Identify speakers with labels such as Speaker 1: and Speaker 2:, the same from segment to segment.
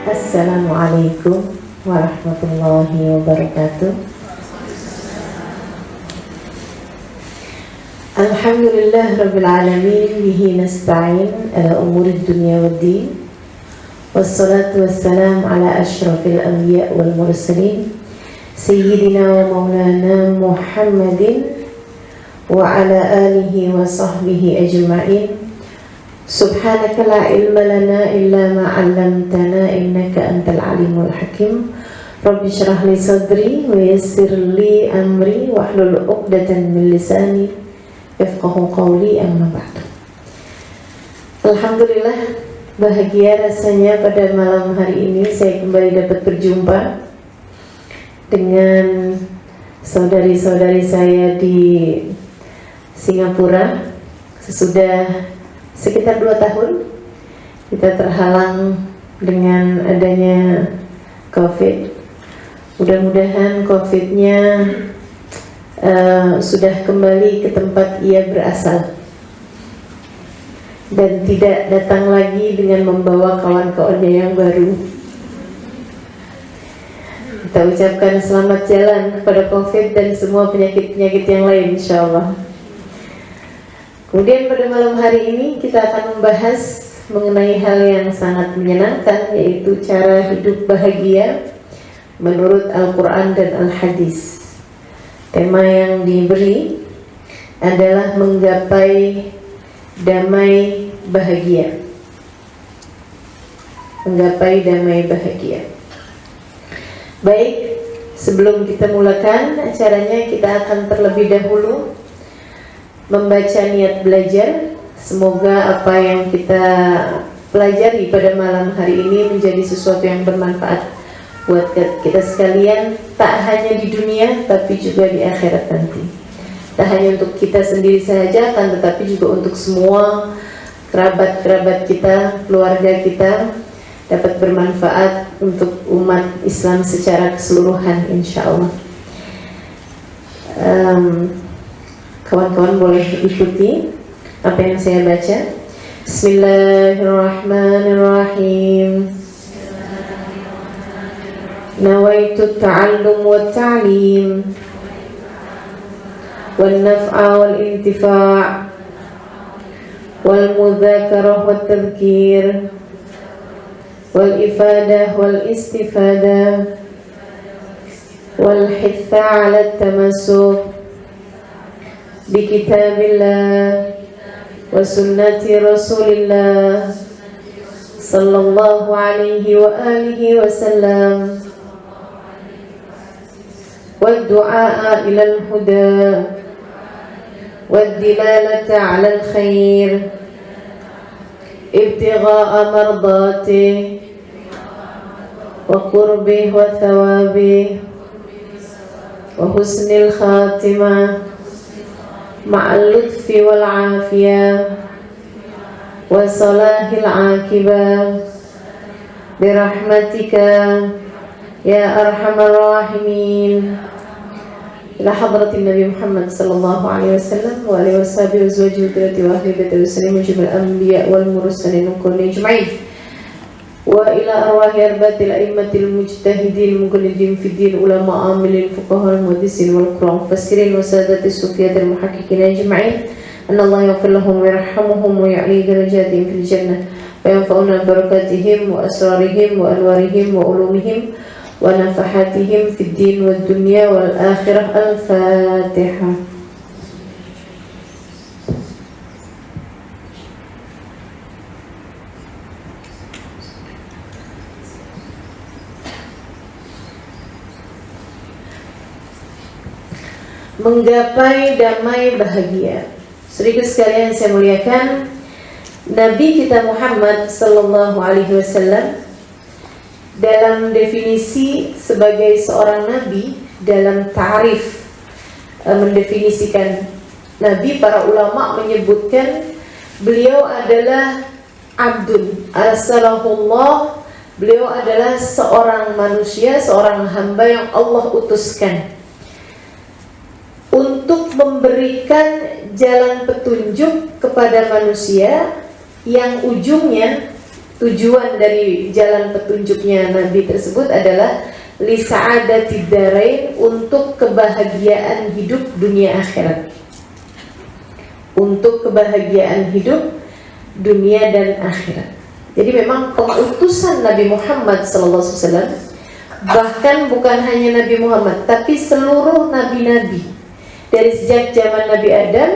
Speaker 1: Assalamualaikum warahmatullahi wabarakatuh. Alhamdulillah rabbil alamin, bihi nasta'in ala umurid dunya waddin. Wassalatu wassalamu ala asyrafil anbiya wal mursalin, sayyidina wa maulana Muhammadin wa ala alihi wa sahbihi ajma'in. Subhanaka la ilma lana illa ma 'allamtana innaka antal alimul hakim. Rabbi shrah li sadri wa yassir li amri wahlul 'uqdatam min lisani yafqahu qawli, amma ba'du. Alhamdulillah, bahagia rasanya pada malam hari ini saya kembali dapat berjumpa dengan saudari-saudari saya di Singapura. Sesudah sekitar 2 tahun kita terhalang dengan adanya COVID. Mudah-mudahan COVID-nya sudah kembali ke tempat ia berasal dan tidak datang lagi dengan membawa kawan-kawannya yang baru. Kita ucapkan selamat jalan kepada COVID dan semua penyakit-penyakit yang lain, insyaallah. Kemudian pada malam hari ini kita akan membahas mengenai hal yang sangat menyenangkan, yaitu cara hidup bahagia menurut Al-Quran dan Al-Hadis. Tema yang diberi adalah menggapai damai bahagia. Menggapai damai bahagia. Baik, sebelum kita mulakan acaranya, kita akan terlebih dahulu membaca niat belajar. Semoga apa yang kita pelajari pada malam hari ini menjadi sesuatu yang bermanfaat buat kita sekalian, tak hanya di dunia tapi juga di akhirat nanti. Tak hanya untuk kita sendiri saja, kan, tetapi juga untuk semua kerabat-kerabat kita, keluarga kita, dapat bermanfaat untuk umat Islam secara keseluruhan, insyaallah. Kawan-kawan boleh ikuti apa yang saya baca. Bismillahirrahmanirrahim. Nawaitu ta'allum wa ta'lim wal naf'a wal intifa' wal mudzakarah wa tadhkir wal ifadah wal istifadah wal hitha 'ala at-tamassuk bi kitabillah wa sunnati rasulillah sallallahu alaihi wa alihi wa sallam wa du'a ila al-huda wa dilalata 'ala al-khair ibtigha'a mardatihi wa qurbihi wa thawabihi wa husnil khatimah ma'al lutfi wal afiyah wa salahil akibah birahmatika ya arhamar rahimin. Ila hadratin Nabi Muhammad sallallahu alaihi wasallam wa alihi washabihi wa azwajihi wa dhurriyyatihi wa ahli baitihi wa sallam jami'al anbiya wal mursalin kulli ajma'in. Wa ila arwahi arbatil a'immatil mujtahidin muqallidin fid din ulama amilin fuqaha al-muhaddisin wal qur'an mufassirin wa sadatis sufiyatil muhaqqiqin ajma'in. Anna Allah yaghfir lahum wa yarhamuhum wa ya'li darajatihim fil jannah wa yanfa'una barakatihim wa asrarihim wa anwarihim wa ulumihim wa nafahatihim fid din wad dunya wal akhirah. Al-Fatihah. Menggapai damai bahagia. Saudara sekalian saya muliakan, Nabi kita Muhammad sallallahu alaihi wasallam dalam definisi sebagai seorang nabi, dalam ta'rif mendefinisikan nabi, para ulama menyebutkan beliau adalah abdun arsalahullah. Beliau adalah seorang manusia, seorang hamba yang Allah utuskan untuk memberikan jalan petunjuk kepada manusia yang ujungnya tujuan dari jalan petunjuknya Nabi tersebut adalah li sa'adatid darain, untuk kebahagiaan hidup dunia akhirat. Untuk kebahagiaan hidup dunia dan akhirat. Jadi memang pengutusan Nabi Muhammad SAW, bahkan bukan hanya Nabi Muhammad, tapi seluruh nabi-nabi dari sejak zaman Nabi Adam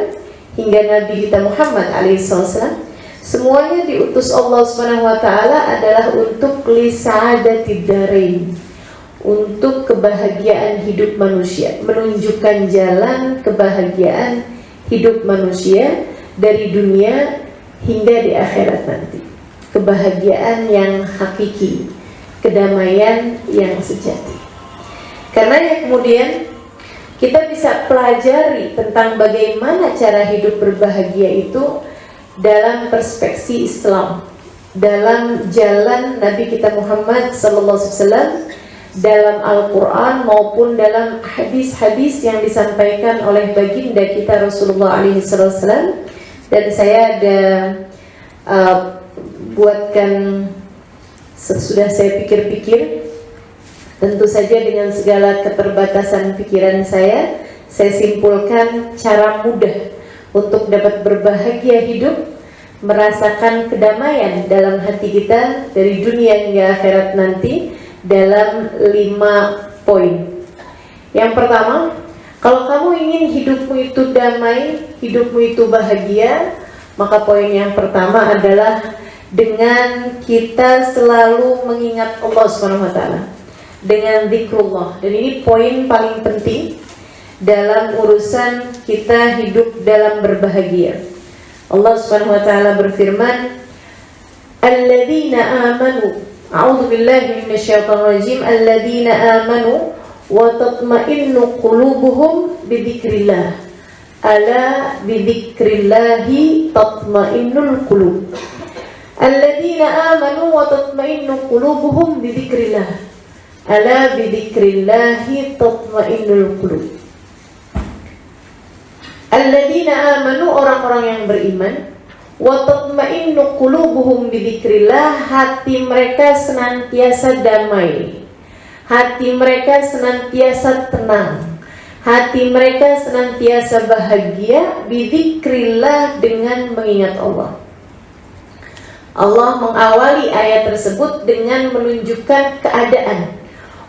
Speaker 1: hingga Nabi kita Muhammad alaihissalam, semuanya diutus Allah Subhanahu wa taala adalah untuk li sa'adatid darain, untuk kebahagiaan hidup manusia, menunjukkan jalan kebahagiaan hidup manusia dari dunia hingga di akhirat nanti. Kebahagiaan yang hakiki, kedamaian yang sejati. Karena yang kemudian kita bisa pelajari tentang bagaimana cara hidup berbahagia itu dalam perspektif Islam, dalam jalan Nabi kita Muhammad SAW, dalam Al-Quran maupun dalam hadis-hadis yang disampaikan oleh baginda kita Rasulullah SAW. Dan saya ada buatkan, sesudah saya pikir-pikir, tentu saja dengan segala keterbatasan pikiran saya simpulkan cara mudah untuk dapat berbahagia hidup, merasakan kedamaian dalam hati kita dari dunia hingga akhirat nanti, dalam 5 poin. Yang pertama, kalau kamu ingin hidupmu itu damai, hidupmu itu bahagia, maka poin yang pertama adalah dengan kita selalu mengingat Allah Subhanahu wa taala, dengan zikrullah. Dan ini poin paling penting dalam urusan kita hidup dalam berbahagia. Allah Subhanahu wa taala berfirman, alladzina amanu, a'udzu billahi minasyaitonir rajim, alladzina amanu wa tatma'innu qulubuhum bidzikrillah, ala bidzikrillahi tatma'innul qulub. Alladzina amanu wa tatma'innu qulubuhum bidzikrillah, ala bidzikrillahi tatma'innul qulub. Alladzina amanu, orang-orang yang beriman, wa tatma'innu qulubuhum bidzikrillah, hati mereka senantiasa damai, hati mereka senantiasa tenang, hati mereka senantiasa bahagia, bidzikrillah, dengan mengingat Allah. Allah mengawali ayat tersebut dengan menunjukkan keadaan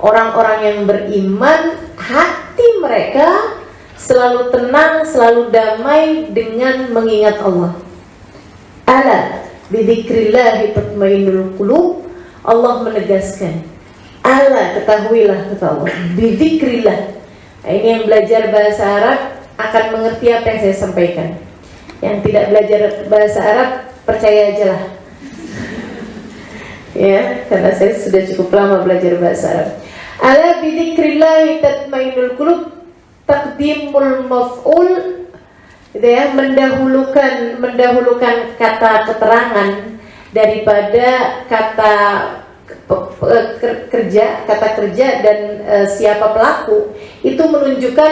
Speaker 1: orang-orang yang beriman, hati mereka selalu tenang, selalu damai dengan mengingat Allah. Ala bidzikrillahi tatmainnul qulub, Allah menegaskan, ala, ketahuilah, kata Allah, bidzikrillah. Nah, ini yang belajar bahasa Arab akan mengerti apa yang saya sampaikan. Yang tidak belajar bahasa Arab, percaya aja lah. Ya, karena saya sudah cukup lama belajar bahasa Arab. Ala bidzikrillahi tatmainnul qulub, taqdimul maf'ul, gitu ya, mendahulukan kata keterangan daripada kata kerja dan siapa pelaku, itu menunjukkan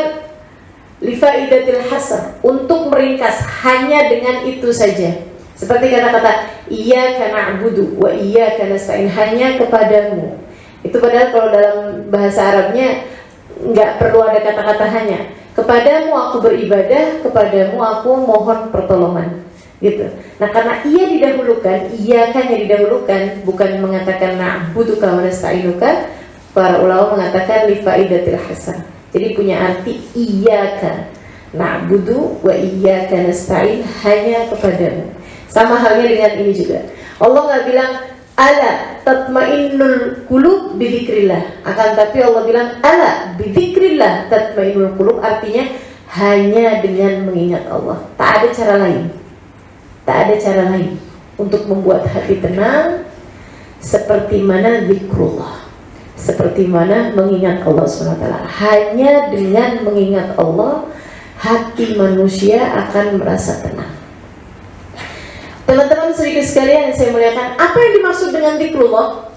Speaker 1: lifaidatil hasr, untuk meringkas, hanya dengan itu saja. Seperti kata-kata iyyaka na'budu wa iyyaka nasta'in, hanya kepadamu. Itu padahal kalau dalam bahasa Arabnya nggak perlu ada kata-kata hanya. Kepadamu aku beribadah, kepadamu aku mohon pertolongan, gitu. Nah, karena ia didahulukan, iyyakanya didahulukan, bukan mengatakan na'buduka wa nasta'inuka, para ulama mengatakan li faidatil hasan. Jadi punya arti iyyaka na'budu wa iyyaka nasta'in, hanya kepadamu. Sama halnya dengan ini juga. Allah nggak bilang ala tatmainnul qulub bidzikrillah, akan tapi Allah bilang ala bidzikrillah tatmainnul qulub, artinya hanya dengan mengingat Allah. Tak ada cara lain. Tak ada cara lain untuk membuat hati tenang seperti mana zikrullah, seperti mana mengingat Allah SWT. Hanya dengan mengingat Allah, hati manusia akan merasa tenang. Teman-teman sedikit sekalian yang saya muliakan, apa yang dimaksud dengan zikrullah?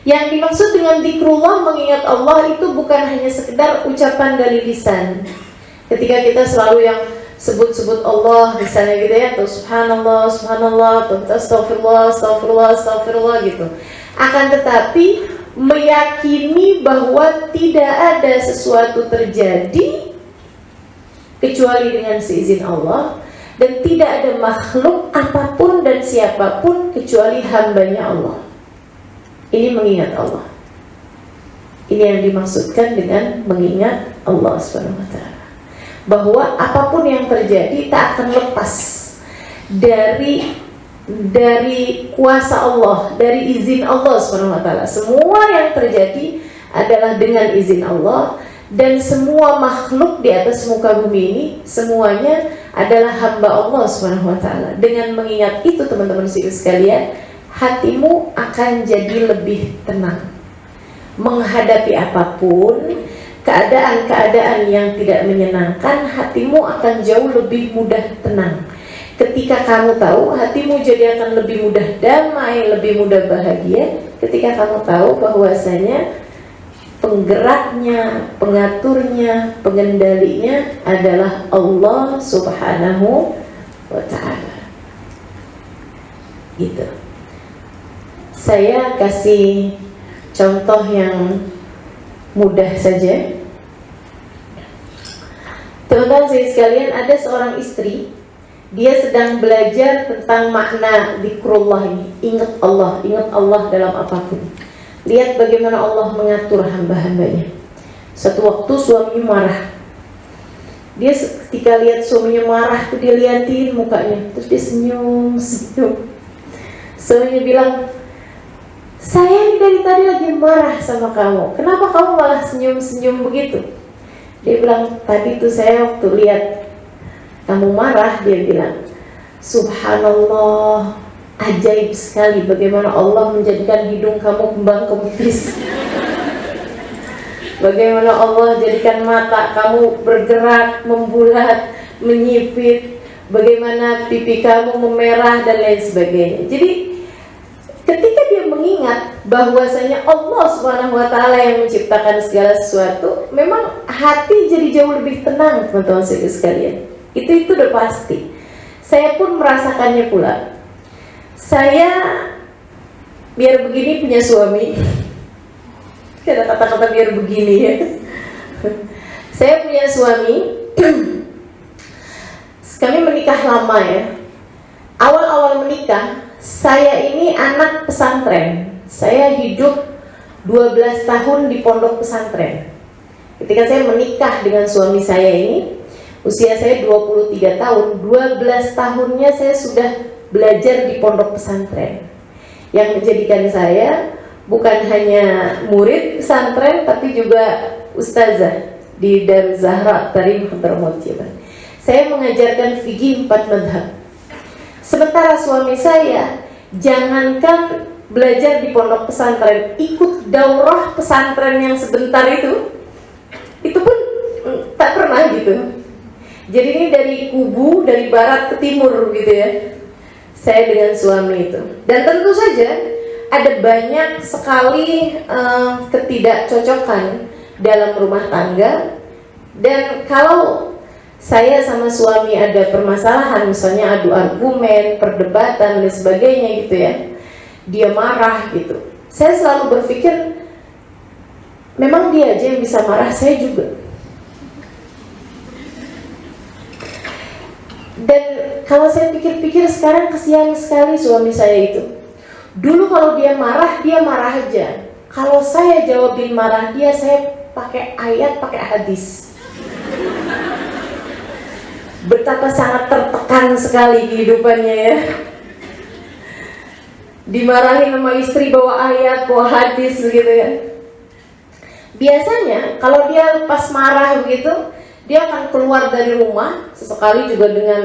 Speaker 1: Yang dimaksud dengan zikrullah, mengingat Allah, itu bukan hanya sekedar ucapan dari lisan. Ketika kita selalu yang sebut-sebut Allah misalnya gitu ya, atau subhanallah, subhanallah, atau astagfirullah, astagfirullah, astagfirullah gitu. Akan tetapi meyakini bahwa tidak ada sesuatu terjadi kecuali dengan seizin Allah, dan tidak ada makhluk apapun dan siapapun kecuali hambanya Allah. Ini mengingat Allah. Ini yang dimaksudkan dengan mengingat Allah SWT. Bahwa apapun yang terjadi tak akan lepas dari kuasa Allah, dari izin Allah SWT. Semua yang terjadi adalah dengan izin Allah, dan semua makhluk di atas muka bumi ini semuanya adalah hamba Allah SWT. Dengan mengingat itu teman-teman sekalian, hatimu akan jadi lebih tenang menghadapi apapun. Keadaan-keadaan yang tidak menyenangkan, hatimu akan jauh lebih mudah tenang. Ketika kamu tahu, hatimu jadi akan lebih mudah damai, lebih mudah bahagia. Ketika kamu tahu bahwasanya penggeraknya, pengaturnya, pengendalinya adalah Allah Subhanahu wa Ta'ala. Gitu. Saya kasih contoh yang mudah saja. Teman-teman sekalian, ada seorang istri, dia sedang belajar tentang makna zikrullah ini. Ingat Allah dalam apapun. Lihat bagaimana Allah mengatur hamba-hambanya. Suatu waktu suaminya marah. Dia ketika lihat suaminya marah tuh, dia liatin mukanya, terus dia senyum. Suaminya bilang, saya dari tadi lagi marah sama kamu, kenapa kamu malah senyum-senyum begitu? Dia bilang, tadi tuh saya waktu lihat kamu marah, dia bilang, subhanallah, ajaib sekali bagaimana Allah menjadikan hidung kamu kembang kempis. Bagaimana Allah jadikan mata kamu bergerak, membulat, menyipit. Bagaimana pipi kamu memerah dan lain sebagainya. Jadi ketika dia mengingat bahwasanya Allah SWT yang menciptakan segala sesuatu, memang hati jadi jauh lebih tenang, teman-teman sekalian. Itu udah pasti. Saya pun merasakannya pula. Saya biar begini punya suami. Ada kata-kata biar begini ya. Saya punya suami. Kami menikah lama ya. Awal-awal menikah, saya ini anak pesantren. Saya hidup 12 tahun di pondok pesantren. Ketika saya menikah dengan suami saya ini, usia saya 23 tahun, 12 tahunnya saya sudah belajar di pondok pesantren. Yang menjadikan saya bukan hanya murid pesantren, tapi juga ustazah di Darul Zahra Tarim Hadramaut. Saya mengajarkan fikih 4 madhab. Sementara suami saya, jangankan belajar di pondok pesantren, ikut daurah pesantren yang sebentar itu pun tak pernah gitu. Jadi ini dari kubu, dari barat ke timur gitu ya, saya dengan suami itu. Dan tentu saja ada banyak sekali ketidakcocokan dalam rumah tangga. Dan kalau saya sama suami ada permasalahan, misalnya adu argumen, perdebatan dan sebagainya gitu ya, dia marah gitu, saya selalu berpikir, memang dia aja yang bisa marah, saya juga. Dan kalau saya pikir-pikir sekarang, kesian sekali suami saya itu. Dulu kalau dia marah aja. Kalau saya jawabin marah dia, saya pakai ayat, pakai hadis. Betapa sangat tertekan sekali kehidupannya ya. Dimarahin sama istri bawa ayat, bawa hadis begitu ya. Biasanya kalau dia pas marah begitu, dia akan keluar dari rumah, sesekali juga dengan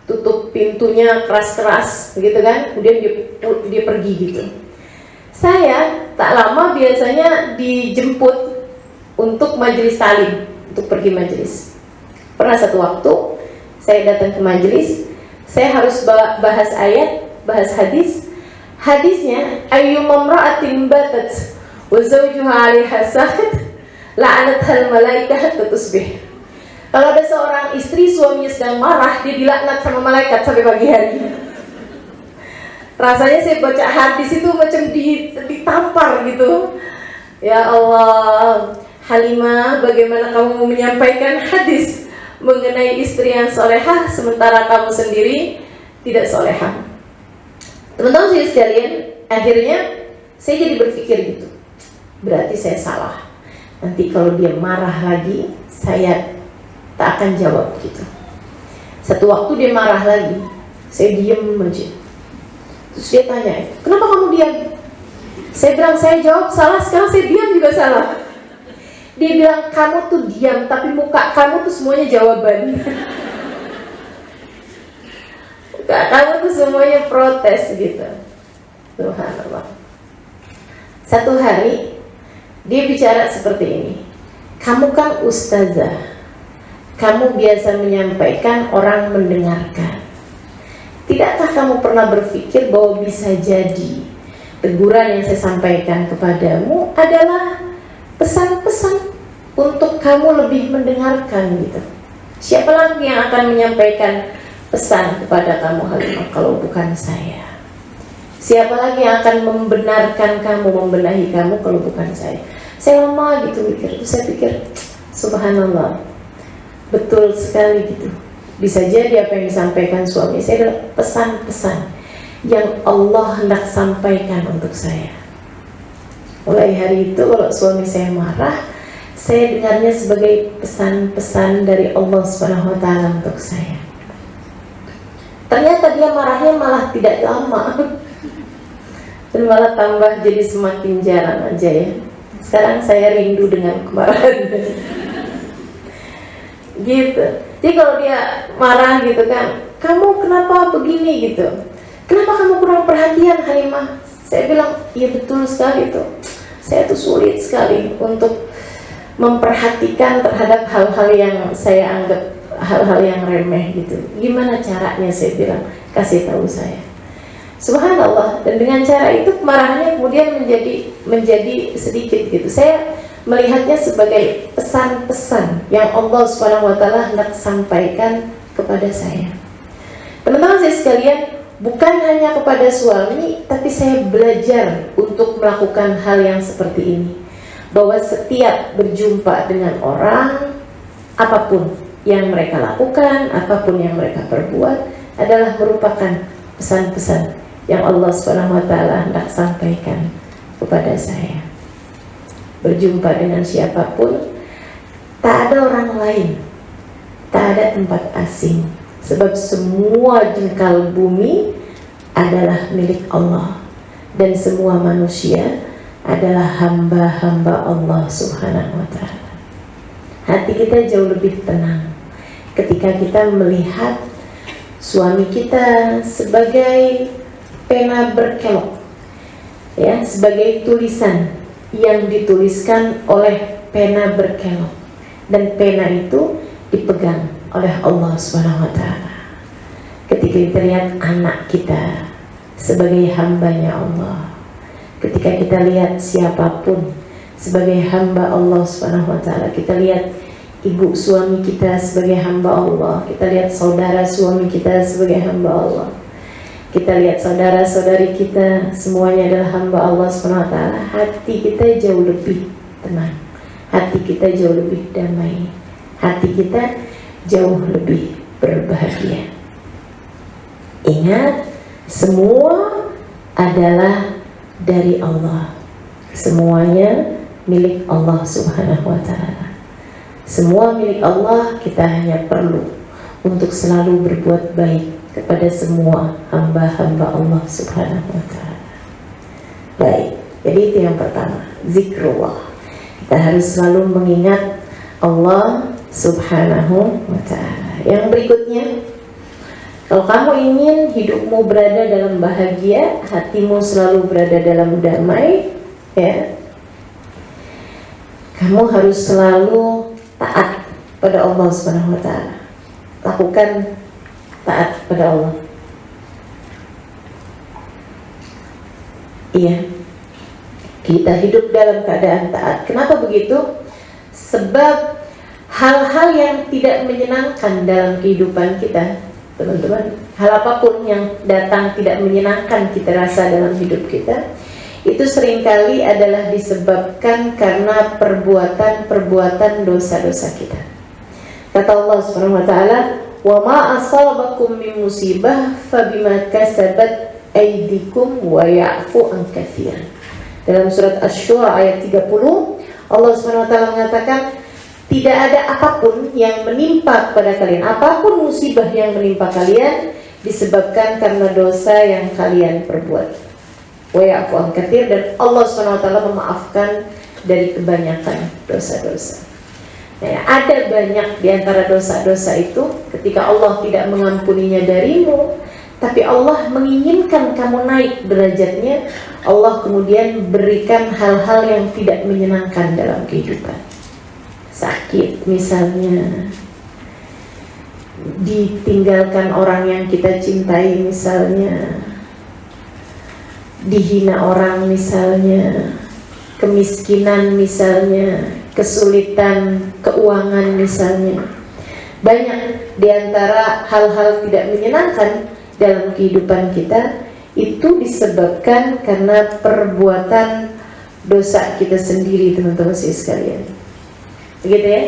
Speaker 1: tutup pintunya keras-keras begitu kan. Kemudian dia pergi gitu. Saya tak lama biasanya dijemput untuk majelis talim, untuk pergi majelis. Pernah satu waktu saya datang ke majelis, saya harus bahas ayat, bahas hadis. Hadisnya, ayyuma imra'atin batat wa zawjuha 'alaiha saqit la'anathal malaikah hatta tusbih. Kalau ada seorang istri suaminya sedang marah, dia dilaknat sama malaikat sampai pagi hari. Rasanya saya baca hadis itu macam ditampar gitu. Ya Allah, Halimah, bagaimana kamu menyampaikan hadis mengenai istri yang solehah sementara kamu sendiri tidak solehah? Teman-teman saya sekalian, akhirnya saya jadi berpikir gitu, berarti saya salah. Nanti kalau dia marah lagi, saya tak akan jawab gitu. Satu waktu dia marah lagi, saya diam aja. Terus dia tanya, kenapa kamu diam? Saya bilang, saya jawab salah, sekarang saya diam juga salah. Dia bilang, kamu tuh diam, tapi muka kamu tuh semuanya jawaban. Muka kamu tuh semuanya protes gitu. Subhanallah. Satu hari, dia bicara seperti ini. Kamu kan ustazah, kamu biasa menyampaikan, orang mendengarkan. Tidakkah kamu pernah berpikir bahwa bisa jadi teguran yang saya sampaikan kepadamu adalah pesan-pesan untuk kamu lebih mendengarkan gitu? Siapa lagi yang akan menyampaikan pesan kepada kamu Halimah kalau bukan saya? Siapa lagi yang akan membenarkan kamu, membenahi kamu kalau bukan saya? Saya lama gitu mikir, terus saya pikir, subhanallah, betul sekali gitu. Bisa jadi apa yang disampaikan suami saya adalah pesan-pesan yang Allah hendak sampaikan untuk saya. Mulai hari itu kalau suami saya marah, saya dengarnya sebagai pesan-pesan dari Allah SWT untuk saya. Ternyata dia marahnya malah tidak lama, dan malah tambah jadi semakin jarang aja ya. Sekarang saya rindu dengan kemarahan. Gitu. Jadi kalau dia marah gitu kan, kamu kenapa begini gitu? Kenapa kamu kurang perhatian Halimah? Saya bilang, iya betul sekali tuh. Saya tuh sulit sekali untuk memperhatikan terhadap hal-hal yang saya anggap hal-hal yang remeh gitu. Gimana caranya, saya bilang, kasih tahu saya. Subhanallah. Dan dengan cara itu kemarahannya kemudian menjadi sedikit gitu. Saya melihatnya sebagai pesan-pesan yang Allah SWT hendak sampaikan kepada saya. Teman-teman saya sekalian, bukan hanya kepada suami, tapi saya belajar untuk melakukan hal yang seperti ini. Bahwa setiap berjumpa dengan orang, apapun yang mereka lakukan, apapun yang mereka perbuat, adalah merupakan pesan-pesan yang Allah SWT hendak sampaikan kepada saya. Berjumpa dengan siapapun, tak ada orang lain, tak ada tempat asing, sebab semua jengkal bumi adalah milik Allah, dan semua manusia adalah hamba-hamba Allah Subhanahu wa Ta'ala. Hati kita jauh lebih tenang ketika kita melihat suami kita sebagai pena berkelok, ya, sebagai tulisan yang dituliskan oleh pena berkelok, dan pena itu dipegang oleh Allah SWT. Ketika kita lihat anak kita sebagai hambanya Allah, ketika kita lihat siapapun sebagai hamba Allah SWT, kita lihat ibu suami kita sebagai hamba Allah, kita lihat saudara suami kita sebagai hamba Allah, kita lihat saudara-saudari kita semuanya adalah hamba Allah SWT, hati kita jauh lebih tenang, hati kita jauh lebih damai, hati kita jauh lebih berbahagia. Ingat, semua adalah dari Allah, semuanya milik Allah Subhanahu wa Ta'ala. Semua milik Allah, kita hanya perlu untuk selalu berbuat baik kepada semua hamba-hamba Allah Subhanahu wa Ta'ala. Baik, jadi itu yang pertama, zikrullah. Kita harus selalu mengingat Allah Subhanahu wa Ta'ala. Yang berikutnya, kalau kamu ingin hidupmu berada dalam bahagia, hatimu selalu berada dalam damai, ya, kamu harus selalu taat pada Allah Subhanahu wa Ta'ala. Lakukan taat pada Allah. Iya, kita hidup dalam keadaan taat. Kenapa begitu? Sebab hal-hal yang tidak menyenangkan dalam kehidupan kita, teman-teman, hal apapun yang datang tidak menyenangkan kita rasa dalam hidup kita, itu seringkali adalah disebabkan karena perbuatan-perbuatan dosa-dosa kita. Kata Allah Subhanahu wa taala, "Wa ma asabakum min musibah fabima kasabat aydikum wa ya'fu an katsir." Dalam surat Asy-Syura ayat 30, Allah Subhanahu wa taala mengatakan, tidak ada apapun yang menimpa kepada kalian, apapun musibah yang menimpa kalian disebabkan karena dosa yang kalian perbuat. Wa ya'fu an katsir, dan Allah Subhanahu wa taala memaafkan dari kebanyakan dosa-dosa. Nah, ada banyak di antara dosa-dosa itu ketika Allah tidak mengampuninya darimu, tapi Allah menginginkan kamu naik derajatnya, Allah kemudian berikan hal-hal yang tidak menyenangkan dalam kehidupan. Sakit misalnya, ditinggalkan orang yang kita cintai misalnya, dihina orang misalnya, kemiskinan misalnya, kesulitan keuangan misalnya. Banyak di antara hal-hal tidak menyenangkan dalam kehidupan kita itu disebabkan karena perbuatan dosa kita sendiri, teman-teman sekalian. Begitu ya.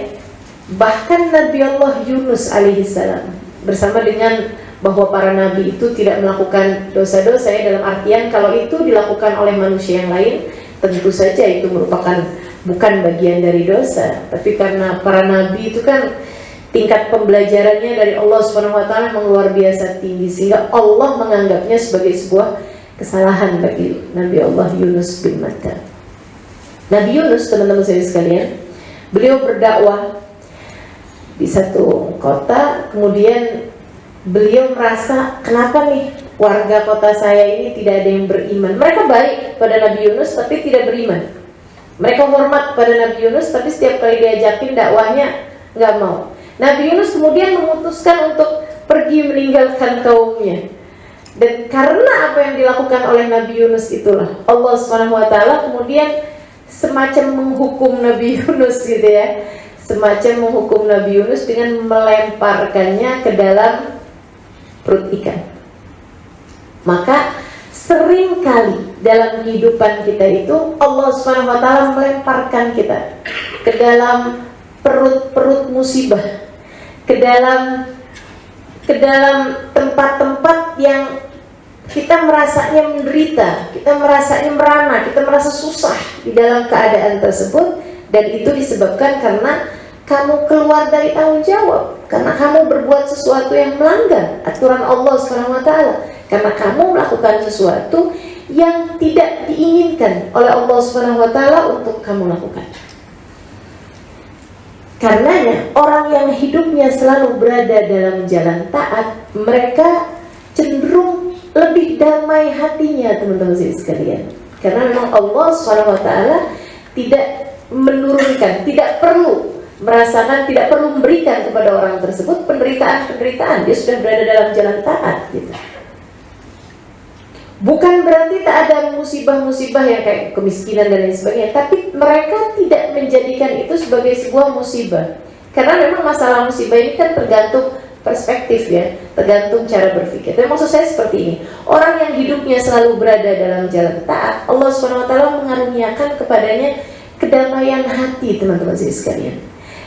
Speaker 1: Bahkan Nabi Allah Yunus alaihissalam, bersama dengan bahwa para nabi itu tidak melakukan dosa-dosa ya, dalam artian kalau itu dilakukan oleh manusia yang lain, tentu saja itu merupakan bukan bagian dari dosa. Tapi karena para nabi itu kan tingkat pembelajarannya dari Allah Subhanahu wa taala memang luar biasa tinggi, sehingga Allah menganggapnya sebagai sebuah kesalahan bagi Nabi Allah Yunus bin Matta. Nabi Yunus, teman-teman sekalian, beliau berdakwah di satu kota, kemudian beliau merasa, kenapa nih warga kota saya ini tidak ada yang beriman. Mereka baik pada Nabi Yunus tapi tidak beriman. Mereka hormat pada Nabi Yunus tapi setiap kali diajakin dakwahnya nggak mau. Nabi Yunus kemudian memutuskan untuk pergi meninggalkan kaumnya. Dan karena apa yang dilakukan oleh Nabi Yunus itulah Allah SWT kemudian semacam menghukum Nabi Yunus gitu ya. Semacam menghukum Nabi Yunus dengan melemparkannya ke dalam perut ikan. Maka seringkali dalam kehidupan kita itu Allah SWT melemparkan kita ke dalam perut-perut musibah, ke dalam tempat-tempat yang kita merasanya menderita, kita merasanya merana, kita merasa susah di dalam keadaan tersebut. Dan itu disebabkan karena kamu keluar dari tanggung jawab, karena kamu berbuat sesuatu yang melanggar aturan Allah SWT, karena kamu melakukan sesuatu yang tidak diinginkan oleh Allah SWT untuk kamu lakukan. Karenanya orang yang hidupnya selalu berada dalam jalan taat, mereka cenderung lebih damai hatinya, teman-teman sekalian. Karena memang Allah SWT tidak menurunkan, tidak perlu merasakan, tidak perlu memberikan kepada orang tersebut penderitaan-penderitaan. Dia sudah berada dalam jalan taat gitu. Bukan berarti tak ada musibah-musibah yang kayak kemiskinan dan lain sebagainya, tapi mereka tidak menjadikan itu sebagai sebuah musibah. Karena memang masalah musibah ini kan tergantung perspektif ya, tergantung cara berpikir. Tapi maksud saya seperti ini, orang yang hidupnya selalu berada dalam jalan taat, Allah SWT mengaruniakan kepadanya kedamaian hati, teman-teman sekalian.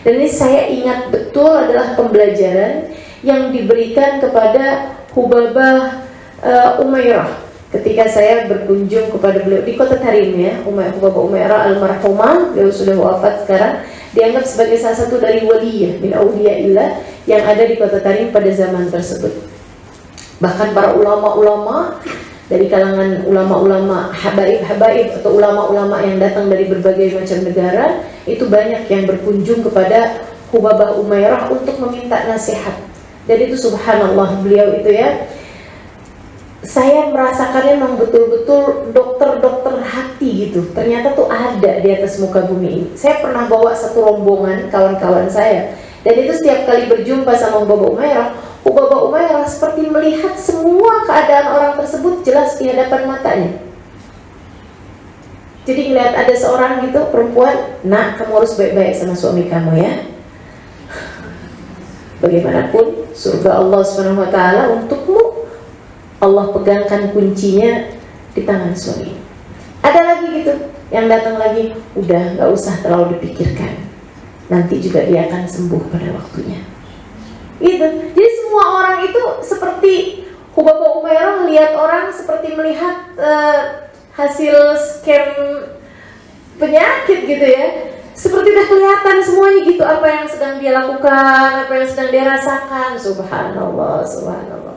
Speaker 1: Dan ini saya ingat betul adalah pembelajaran yang diberikan kepada Hubabah Umairah ketika saya berkunjung kepada beliau di kota Tarim ya. Hubabah Umairah almarhumah, beliau sudah wafat sekarang, dianggap sebagai salah satu dari waliyah min auliyaillah yang ada di kota Tarim pada zaman tersebut. Bahkan para ulama-ulama dari kalangan ulama-ulama habaib atau ulama-ulama yang datang dari berbagai macam negara, itu banyak yang berkunjung kepada Hubabah Umairah untuk meminta nasihat. Dan itu subhanallah, beliau itu ya, saya merasakannya memang betul-betul dokter-dokter hati gitu. Ternyata tuh ada di atas muka bumi ini. Saya pernah bawa satu rombongan kawan-kawan saya, dan itu setiap kali berjumpa sama Hubabah Umairah seperti melihat semua keadaan orang tersebut jelas di hadapan matanya. Jadi ngeliat ada seorang gitu perempuan, nak kamu harus baik-baik sama suami kamu ya. Bagaimanapun surga Allah Subhanahu wa taala untukmu, Allah pegangkan kuncinya di tangan suami. Ada lagi gitu yang datang lagi, udah gak usah terlalu dipikirkan, nanti juga dia akan sembuh pada waktunya. Gitu. Jadi semua orang itu seperti Hubaba Umairah lihat orang seperti melihat hasil scan penyakit gitu ya. Seperti udah kelihatan semuanya gitu, apa yang sedang dia lakukan, apa yang sedang dia rasakan. Subhanallah, subhanallah,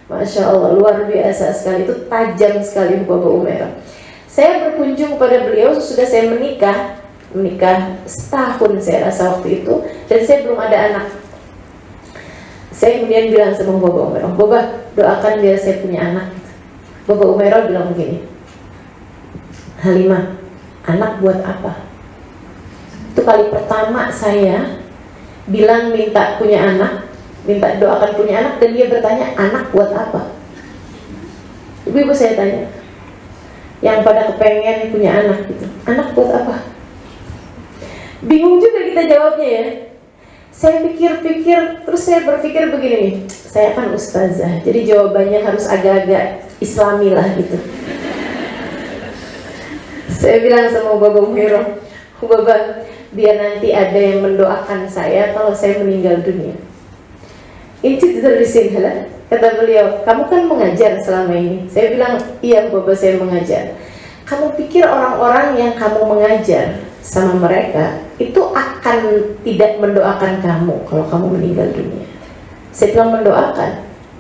Speaker 1: Masya Allah, luar biasa sekali. Itu tajam sekali Hubaba Umairah. Saya berkunjung pada beliau sesudah saya menikah setahun saya rasa waktu itu, dan saya belum ada anak. Saya kemudian bilang sama Hubaba Umairah, "Baba, doakan biar saya punya anak." Hubaba Umairah bilang begini, "Halimah, anak buat apa?" Itu kali pertama saya bilang minta punya anak, minta doakan punya anak, dan dia bertanya, "Anak buat apa?" Ibu-ibu saya tanya, yang pada kepengen punya anak gitu, "Anak buat apa?" Bingung juga kita jawabnya ya. Saya pikir-pikir, terus saya berpikir begini nih, saya kan ustazah, jadi jawabannya harus agak-agak islami lah gitu. Saya bilang sama Hubaba Umairah, "Hubaba, biar nanti ada yang mendoakan saya kalau saya meninggal dunia." Inti terlisin halah. Kata beliau, "Kamu kan mengajar selama ini." Saya bilang, "Iya Hubaba, saya mengajar." "Kamu pikir orang-orang yang kamu mengajar sama mereka itu akan tidak mendoakan kamu kalau kamu meninggal dunia?" Saya bilang, "Mendoakan,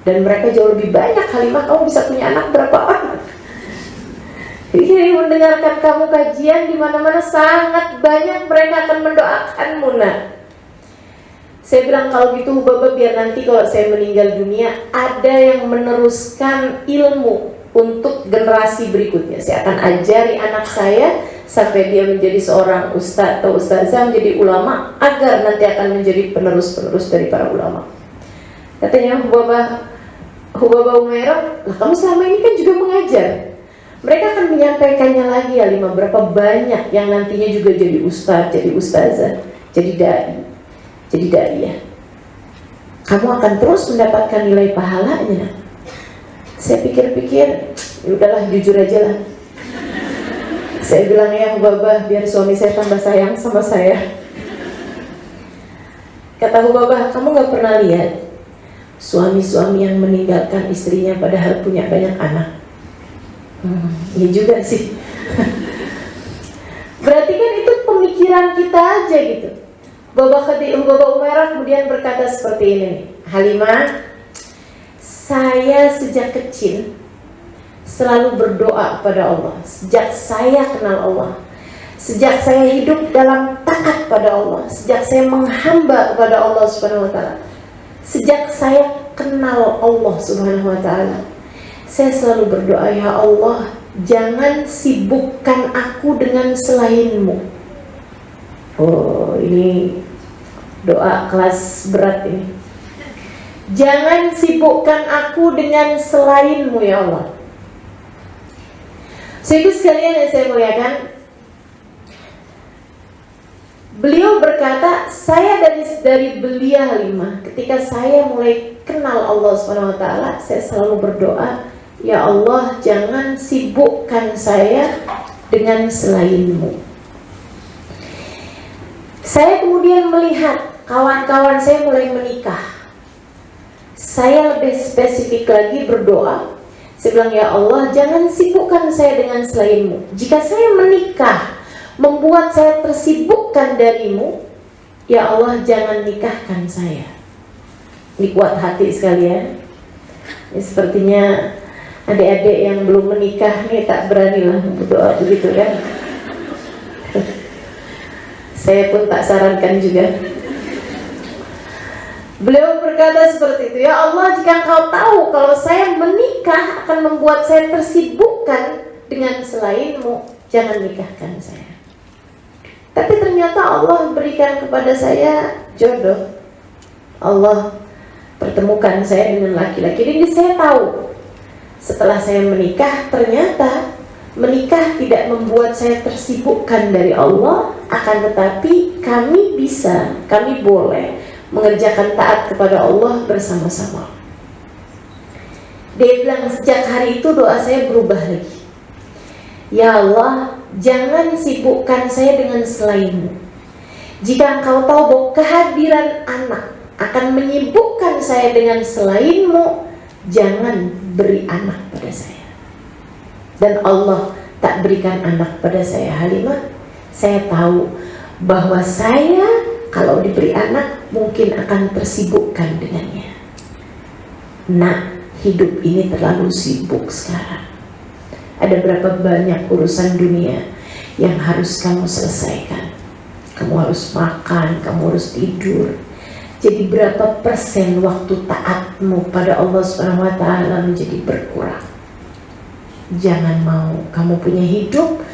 Speaker 1: dan mereka jauh lebih banyak. Halimah, kamu bisa punya anak berapa orang?" Jadi mendengarkan kamu kajian di mana-mana, sangat banyak mereka akan mendoakanmu, nak. Saya bilang, "Kalau gitu Hubaba, biar nanti kalau saya meninggal dunia ada yang meneruskan ilmu untuk generasi berikutnya. Saya akan ajari anak saya sampai dia menjadi seorang ustaz atau ustazah, menjadi ulama, agar nanti akan menjadi penerus-penerus dari para ulama." Katanya Hubaba Umairah, "Lah kamu selama ini kan juga mengajar." Mereka akan menyampaikannya lagi, Halimah, berapa banyak yang nantinya juga jadi ustaz, jadi ustazah, jadi da'iyah. Kamu akan terus mendapatkan nilai pahalanya. Saya pikir-pikir, ya udahlah, jujur aja lah. Saya bilang, "Ya Hubaba, biar suami saya tambah sayang sama saya." Kata Hubaba, "Kamu gak pernah lihat suami-suami yang meninggalkan istrinya padahal punya banyak anak?" Iya juga sih. Berarti kan itu pemikiran kita aja gitu. Hubaba Umairah kemudian berkata seperti ini, "Halimah, saya sejak kecil selalu berdoa kepada Allah. Sejak saya kenal Allah, sejak saya hidup dalam taat pada Allah, sejak saya menghamba kepada Allah Subhanahu wa taala, sejak saya kenal Allah Subhanahu wa taala, saya selalu berdoa, ya Allah, jangan sibukkan aku dengan selainmu." Oh, ini doa kelas berat ini. Jangan sibukkan aku dengan selainmu, ya Allah. Sehingga sekalian yang saya muliakan, beliau berkata, saya dari belia Halimah, ketika saya mulai kenal Allah Subhanahu wa taala, saya selalu berdoa, ya Allah, jangan sibukkan saya dengan selainmu. Saya kemudian melihat kawan-kawan saya mulai menikah. Saya lebih spesifik lagi berdoa. Saya bilang, ya Allah, jangan sibukkan saya dengan selainmu. Jika saya menikah membuat saya tersibukkan darimu, ya Allah, jangan nikahkan saya. Ini kuat hati sekalian. Ini sepertinya adik-adik yang belum menikah nih tak beranilah berdoa begitu kan. Saya pun tak sarankan juga. Beliau berkata seperti itu, ya Allah, jika Engkau tahu kalau saya menikah akan membuat saya tersibukkan dengan selainmu, jangan nikahkan saya. Tapi ternyata Allah berikan kepada saya jodoh. Allah pertemukan saya dengan laki-laki. Jadi saya tahu, setelah saya menikah, ternyata menikah tidak membuat saya tersibukkan dari Allah, akan tetapi kami boleh mengerjakan taat kepada Allah bersama-sama. Dia bilang sejak hari itu doa saya berubah lagi. Ya Allah, jangan sibukkan saya dengan selainmu. Jika engkau tahu bahwa kehadiran anak akan menyibukkan saya dengan selainmu, jangan beri anak pada saya. Dan Allah tak berikan anak pada saya. Halimah, saya tahu bahwa saya kalau diberi anak mungkin akan tersibukkan dengannya. Nah, hidup ini terlalu sibuk sekarang. Ada berapa banyak urusan dunia yang harus kamu selesaikan. Kamu harus makan, kamu harus tidur. Jadi berapa persen waktu taatmu pada Allah Subhanahu wa Ta'ala menjadi berkurang. Jangan mau kamu punya hidup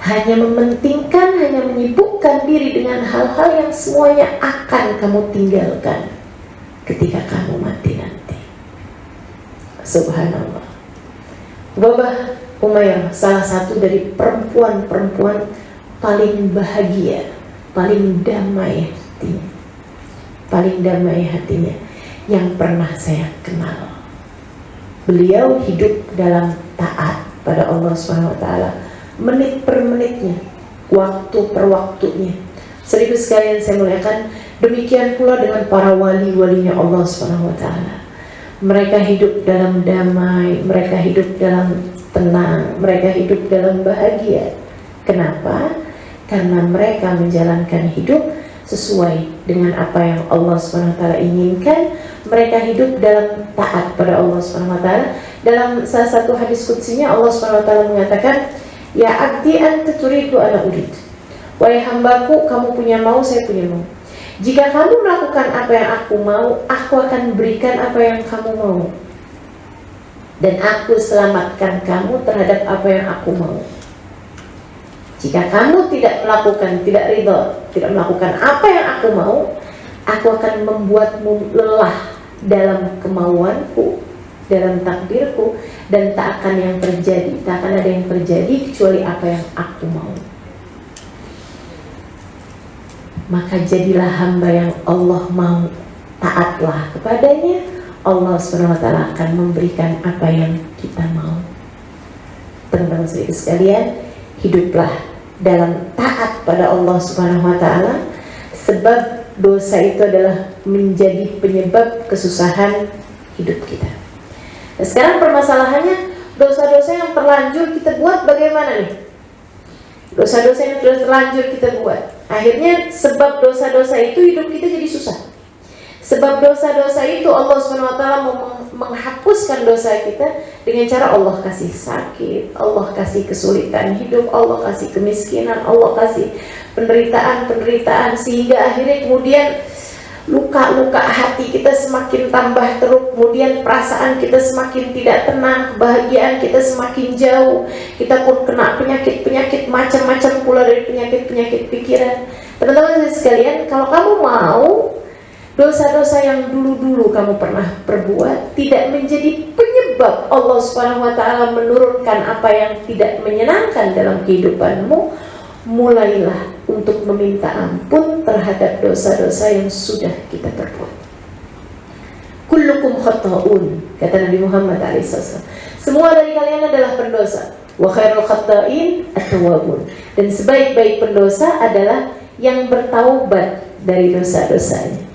Speaker 1: hanya mementingkan, hanya menyibukkan diri dengan hal-hal yang semuanya akan kamu tinggalkan ketika kamu mati nanti. Subhanallah. Babah Umayyah salah satu dari perempuan-perempuan paling bahagia, paling damai hatinya, paling damai hatinya yang pernah saya kenal. Beliau hidup dalam taat pada Allah SWT, menit per menitnya, waktu per waktunya. Seribu sekalian saya muliakan, demikian pula dengan para wali-walinya Allah SWT. Mereka hidup dalam damai, mereka hidup dalam tenang, mereka hidup dalam bahagia. Kenapa? Karena mereka menjalankan hidup sesuai dengan apa yang Allah SWT inginkan. Mereka hidup dalam taat pada Allah SWT. Dalam salah satu hadis qudsinya Allah SWT mengatakan, ya abdi anta turidu ana urid. Wahai hambaku, kamu punya mau, saya punya mau. Jika kamu melakukan apa yang aku mau, aku akan berikan apa yang kamu mau. Dan aku selamatkan kamu terhadap apa yang aku mau. Jika kamu tidak melakukan, tidak ridho, tidak melakukan apa yang aku mau, aku akan membuatmu lelah dalam kemauanku, dalam takdirku, dan tak akan yang terjadi, tak akan ada yang terjadi kecuali apa yang aku mau. Maka jadilah hamba yang Allah mau, taatlah kepadanya, Allah SWT akan memberikan apa yang kita mau. Teman-teman sekalian, hiduplah dalam taat pada Allah SWT, sebab dosa itu adalah menjadi penyebab kesusahan hidup kita. Nah, sekarang permasalahannya, dosa-dosa yang terlanjur kita buat bagaimana nih? Dosa-dosa yang sudah terlanjur kita buat, akhirnya sebab dosa-dosa itu hidup kita jadi susah. Sebab dosa-dosa itu Allah SWT mau menghapuskan dosa kita dengan cara Allah kasih sakit, Allah kasih kesulitan hidup, Allah kasih kemiskinan, Allah kasih penderitaan-penderitaan, sehingga akhirnya kemudian luka-luka hati kita semakin tambah teruk, kemudian perasaan kita semakin tidak tenang, kebahagiaan kita semakin jauh, kita pun kena penyakit-penyakit macam-macam pula dari penyakit-penyakit pikiran. Teman-teman sekalian, kalau kamu mau dosa-dosa yang dulu-dulu kamu pernah perbuat tidak menjadi penyebab Allah SWT menurunkan apa yang tidak menyenangkan dalam kehidupanmu, mulailah untuk meminta ampun terhadap dosa-dosa yang sudah kita perbuat. Kullukum khata'un, kata Nabi Muhammad SAW. Semua dari kalian adalah pendosa. Wa khairul khata'in at-tawwabun. Dan sebaik-baik pendosa adalah yang bertaubat dari dosa-dosanya.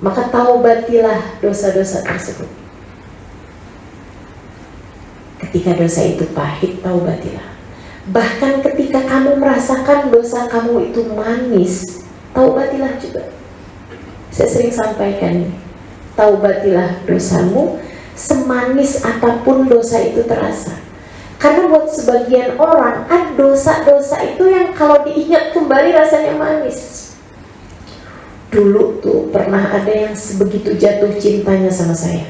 Speaker 1: Maka taubatilah dosa-dosa tersebut. Ketika dosa itu pahit, taubatilah. Bahkan ketika kamu merasakan dosa kamu itu manis, taubatilah juga. Saya sering sampaikan ini, taubatilah dosamu semanis apapun dosa itu terasa. Karena buat sebagian orang, ada dosa-dosa itu yang kalau diingat kembali rasanya manis. Dulu tuh pernah ada yang sebegitu jatuh cintanya sama saya.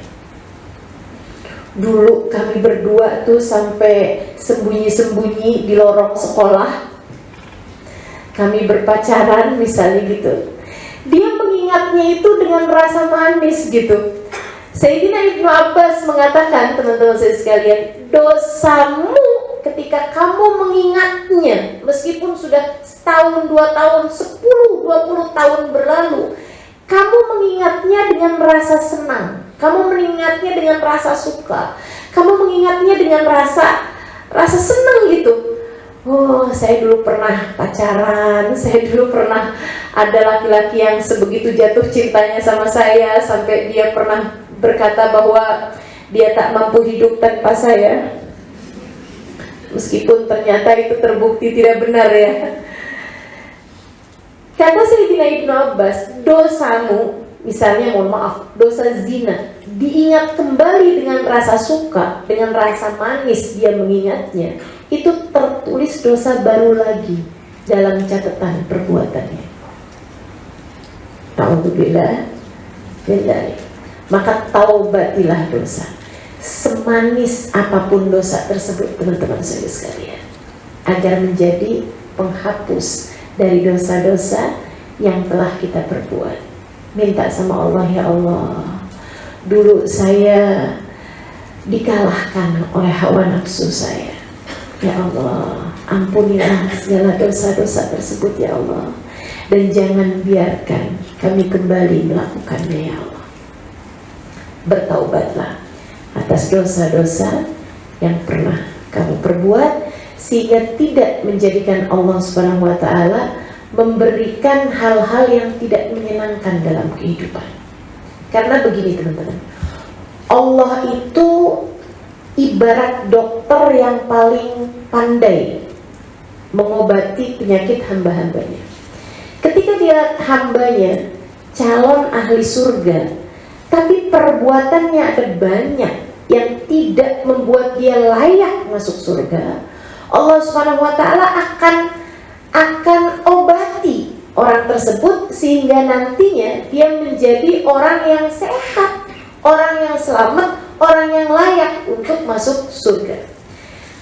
Speaker 1: Dulu kami berdua tuh sampai sembunyi-sembunyi di lorong sekolah. Kami berpacaran misalnya gitu. Dia mengingatnya itu dengan rasa manis gitu. Sayyidina Ibnu Abbas mengatakan, teman-teman saya sekalian, dosamu ketika kamu mengingatnya, meskipun sudah setahun, 2 tahun, 10, 20 tahun berlalu, kamu mengingatnya dengan rasa senang, kamu mengingatnya dengan rasa suka, kamu mengingatnya dengan rasa senang gitu. Oh, saya dulu pernah pacaran, saya dulu pernah ada laki-laki yang sebegitu jatuh cintanya sama saya sampai dia pernah berkata bahwa dia tak mampu hidup tanpa saya. Meskipun ternyata itu terbukti tidak benar ya. Kata Sayyidina Ibnu Abbas, dosamu, misalnya mohon maaf, dosa zina, diingat kembali dengan rasa suka, dengan rasa manis dia mengingatnya, itu tertulis dosa baru lagi dalam catatan perbuatannya. Ta'udzubillah, maka taubatilah dosa. Semanis apapun dosa tersebut teman-teman saya sekalian, agar menjadi penghapus dari dosa-dosa yang telah kita perbuat. Minta sama Allah, ya Allah, dulu saya dikalahkan oleh hawa nafsu saya. Ya Allah, ampunilah segala dosa-dosa tersebut ya Allah, dan jangan biarkan kami kembali melakukannya ya Allah. Bertaubatlah atas dosa-dosa yang pernah kamu perbuat, sehingga tidak menjadikan Allah Subhanahu wa Ta'ala memberikan hal-hal yang tidak menyenangkan dalam kehidupan. Karena begini teman-teman, Allah itu ibarat dokter yang paling pandai mengobati penyakit hamba-hambanya. Ketika dia hambanya calon ahli surga, tapi perbuatannya ada banyak yang tidak membuat dia layak masuk surga, Allah Subhanahu wa Ta'ala akan obati orang tersebut sehingga nantinya dia menjadi orang yang sehat, orang yang selamat, orang yang layak untuk masuk surga.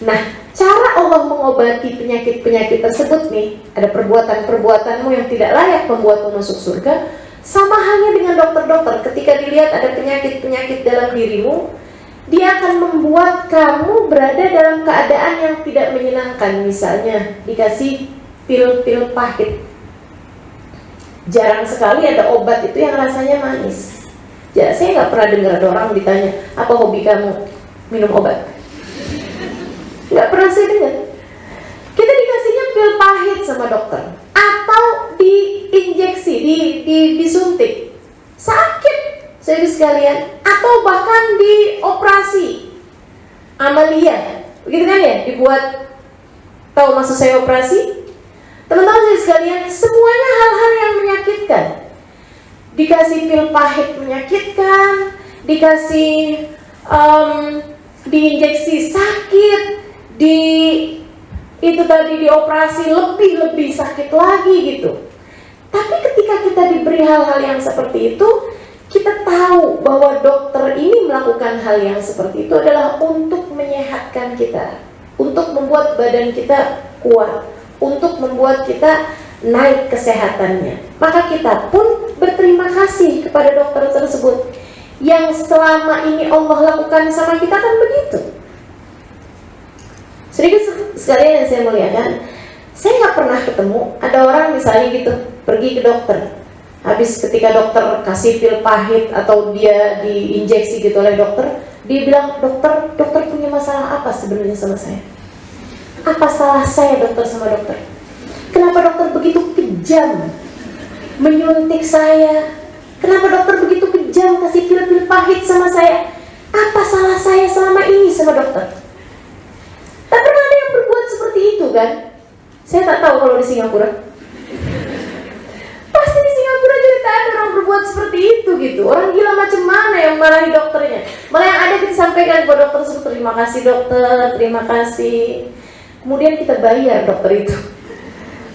Speaker 1: Nah, cara Allah mengobati penyakit-penyakit tersebut nih, ada perbuatan-perbuatanmu yang tidak layak membuatmu masuk surga, sama halnya dengan dokter-dokter. Ketika dilihat ada penyakit-penyakit dalam dirimu, dia akan membuat kamu berada dalam keadaan yang tidak menyenangkan. Misalnya dikasih pil-pil pahit. Jarang sekali ada obat itu yang rasanya manis. Ya, saya nggak pernah dengar ada orang ditanya, apa hobi kamu? Minum obat. Nggak pernah saya dengar. Kita dikasihnya pil pahit sama dokter, atau diinjeksi, disuntik, sakit saya sekalian, atau bahkan dioperasi amalia, begitu kan ya, dibuat. Tahu maksud saya operasi? Teman-teman saya sekalian, semuanya hal-hal yang menyakitkan. Dikasih pil pahit menyakitkan, dikasih diinjeksi sakit, itu tadi dioperasi lebih sakit lagi gitu. Tapi ketika kita diberi hal-hal yang seperti itu, kita tahu bahwa dokter ini melakukan hal yang seperti itu adalah untuk menyehatkan kita, untuk membuat badan kita kuat, untuk membuat kita naik kesehatannya. Maka kita pun berterima kasih kepada dokter tersebut. Yang selama ini Allah lakukan sama kita kan begitu. Sedikit sekalian yang saya muliakan, saya nggak pernah ketemu ada orang misalnya gitu pergi ke dokter, habis ketika dokter kasih pil pahit atau dia diinjeksi gitu oleh dokter, dia bilang, dokter punya masalah apa sebenarnya sama saya? Apa salah saya dokter sama dokter? Kenapa dokter begitu kejam menyuntik saya? Kenapa dokter begitu kejam kasih pil-pil pahit sama saya? Apa salah saya selama ini sama dokter? Tak pernah ada yang berbuat seperti itu kan? Saya tak tahu kalau di Singapura. Pasti di Singapura juga tak ada orang berbuat seperti itu gitu. Orang gila macam mana yang marahi dokternya? Malah yang ada kita sampaikan kepada dokter tersebut, terima kasih dokter, terima kasih. Kemudian kita bayar dokter itu.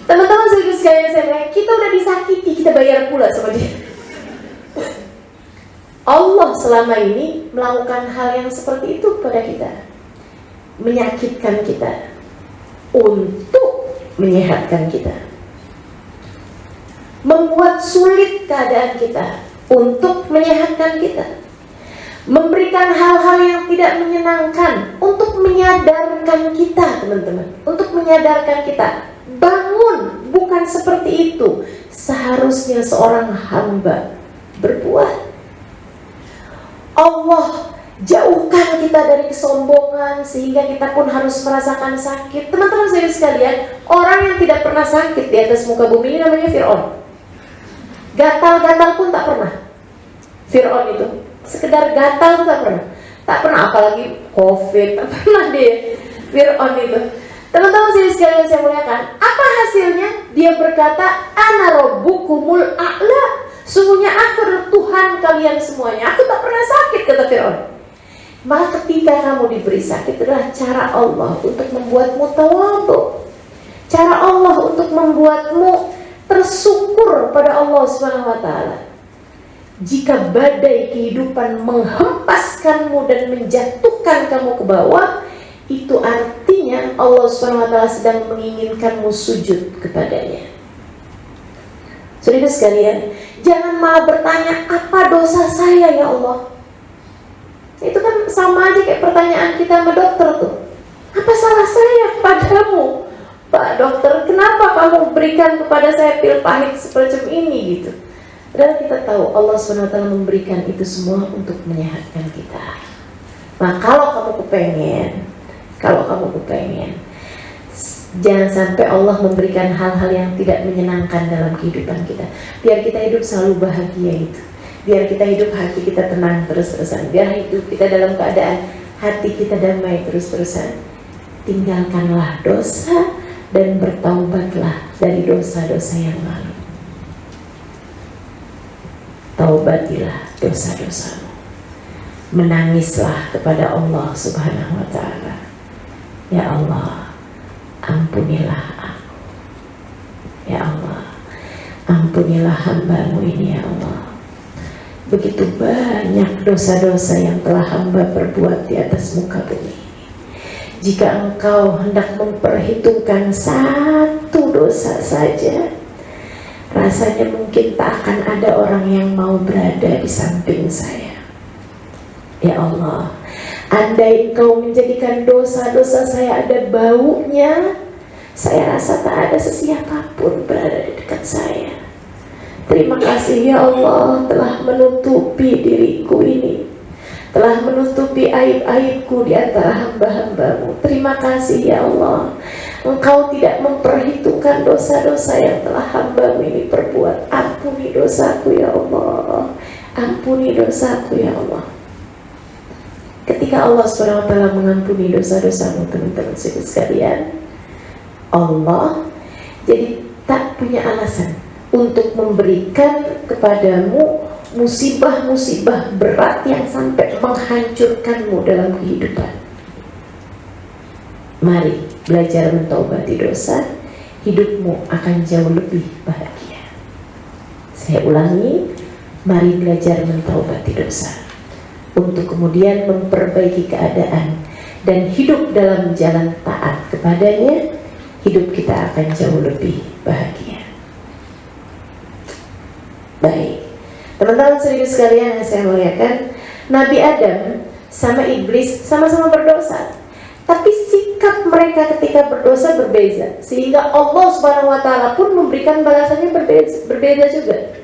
Speaker 1: Teman-teman sekalian saya, kita udah disakiti, kita bayar pula sama dia. Allah selama ini melakukan hal yang seperti itu pada kita, menyakitkan kita untuk menyehatkan kita, membuat sulit keadaan kita untuk menyehatkan kita, memberikan hal-hal yang tidak menyenangkan untuk menyadarkan kita, teman-teman, untuk menyadarkan kita bangun, bukan seperti itu seharusnya seorang hamba berbuat. Allah jauhkan kita dari kesombongan sehingga kita pun harus merasakan sakit. Teman-teman saya sekalian, orang yang tidak pernah sakit di atas muka bumi ini namanya Fir'aun. Gatal-gatal pun tak pernah. Fir'aun itu sekedar gatal pun tak pernah. Tak pernah, apalagi COVID, tak pernah dia. Fir'aun itu. Teman-teman saya sekalian saya muliakan, apa hasilnya? Dia berkata, Ana rabbukumul a'la. Sungguhnya aku adalah Tuhan kalian semuanya. Aku tak pernah sakit, kata Fir'aun. Maka ketika kamu diberi sakit adalah cara Allah untuk membuatmu tawadhu. Cara Allah untuk membuatmu tersyukur pada Allah Subhanahu wa taala. Jika badai kehidupan menghempaskanmu dan menjatuhkan kamu ke bawah, itu artinya Allah Subhanahu wa taala sedang menginginkanmu sujud kepadanya. Saudara sekalian, jangan malah bertanya, apa dosa saya ya Allah? Itu kan sama aja kayak pertanyaan kita sama dokter tuh. Apa salah saya padamu, Pak Dokter? Kenapa kamu berikan kepada saya pil pahit semacam ini gitu? Dan kita tahu Allah SWT memberikan itu semua untuk menyehatkan kita. Nah kalau kamu kepengen, jangan sampai Allah memberikan hal-hal yang tidak menyenangkan dalam kehidupan kita. Biar kita hidup selalu bahagia itu. Biar kita hidup hati kita tenang terus-terusan. Biar hidup kita dalam keadaan hati kita damai terus-terusan. Tinggalkanlah dosa dan bertaubatlah dari dosa-dosa yang lalu. Taubatilah dosa-dosamu. Menangislah kepada Allah Subhanahu wa ta'ala. Ya Allah, ampunilah aku. Ya Allah, ampunilah hamba-Mu ini ya Allah. Begitu banyak dosa-dosa yang telah hamba perbuat di atas muka bumi ini. Jika Engkau hendak memperhitungkan satu dosa saja, rasanya mungkin tak akan ada orang yang mau berada di samping saya. Ya Allah, andai Engkau menjadikan dosa-dosa saya ada baunya, saya rasa tak ada sesiapapun berada di dekat saya. Terima kasih ya Allah telah menutupi diriku ini, telah menutupi aib-aibku di antara hamba-hamba-Mu. Terima kasih ya Allah, Engkau tidak memperhitungkan dosa-dosa yang telah hamba-Mu ini perbuat. Ampuni dosaku ya Allah, ampuni dosaku ya Allah. Ketika Allah SWT mengampuni dosa-dosamu, teman-teman sekalian, Allah jadi tak punya alasan untuk memberikan kepadamu musibah-musibah berat yang sampai menghancurkanmu dalam kehidupan. Mari belajar mentaubati dosa, hidupmu akan jauh lebih bahagia. Saya ulangi, mari belajar mentaubati dosa untuk kemudian memperbaiki keadaan dan hidup dalam jalan taat kepadanya. Hidup kita akan jauh lebih bahagia. Baik, teman-teman saudara sekalian yang saya muliakan, Nabi Adam sama iblis sama-sama berdosa, tapi sikap mereka ketika berdosa berbeza, sehingga Allah Subhanahu wa taala pun memberikan balasannya berbeda juga.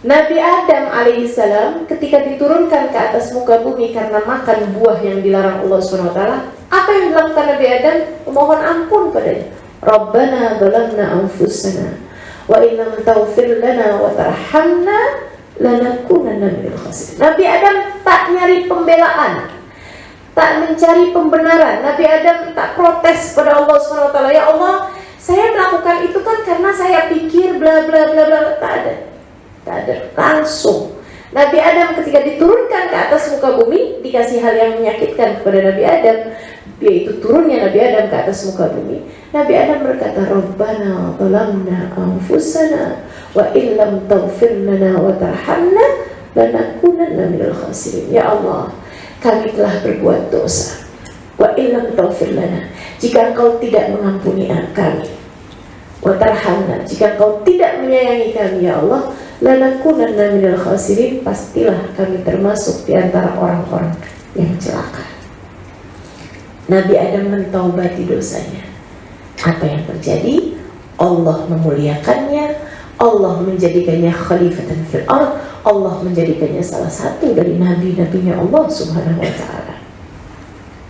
Speaker 1: Nabi Adam alaihissalam ketika diturunkan ke atas muka bumi karena makan buah yang dilarang Allah Subhanahu wa taala, apa yang dilakukan Nabi Adam? Memohon ampun padanya. Rabbana zalamna anfusana wa illam taghfir lana wa tarhamna lanakunanna minal khasirin. Nabi Adam tak nyari pembelaan, tak mencari pembenaran. Nabi Adam tak protes pada Allah Subhanahu wa taala, ya Allah, saya melakukan itu kan karena saya pikir bla bla bla bla. Tak ada. Langsung Nabi Adam ketika diturunkan ke atas muka bumi dikasih hal yang menyakitkan kepada Nabi Adam, yaitu turunnya Nabi Adam ke atas muka bumi. Nabi Adam berkata, Rabbana zalamna anfusana wa illam taghfir lana wa tarhamna lanakunanna minal khasirin. Ya Allah, kami telah berbuat dosa. Wa illam taghfir lana, jika Engkau tidak mengampuni kami. Wa tarhamna, jika Engkau tidak menyayangi kami ya Allah, lanakunanna minal khasirin, pastilah kami termasuk di antara orang-orang yang celaka. Nabi Adam mentaubati dosanya. Apa yang terjadi? Allah memuliakannya, Allah menjadikannya khalifatan fil ardh, Allah menjadikannya salah satu dari nabi-nabinya Allah Subhanahu wa taala.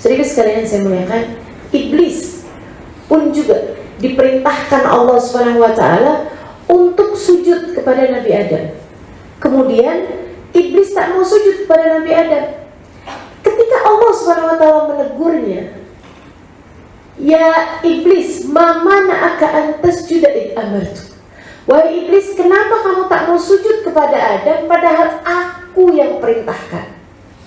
Speaker 1: Sedikit sekalian saya muliakan, iblis pun juga diperintahkan Allah Subhanahu wa taala untuk sujud kepada Nabi Adam. Kemudian iblis tak mau sujud kepada Nabi Adam. Ketika Allah Subhanahu wa taala menegurnya, "Ya iblis, ma mana'aka an tasjuda id amartu?" Wahai iblis, kenapa kamu tak mau sujud kepada Adam padahal aku yang perintahkan?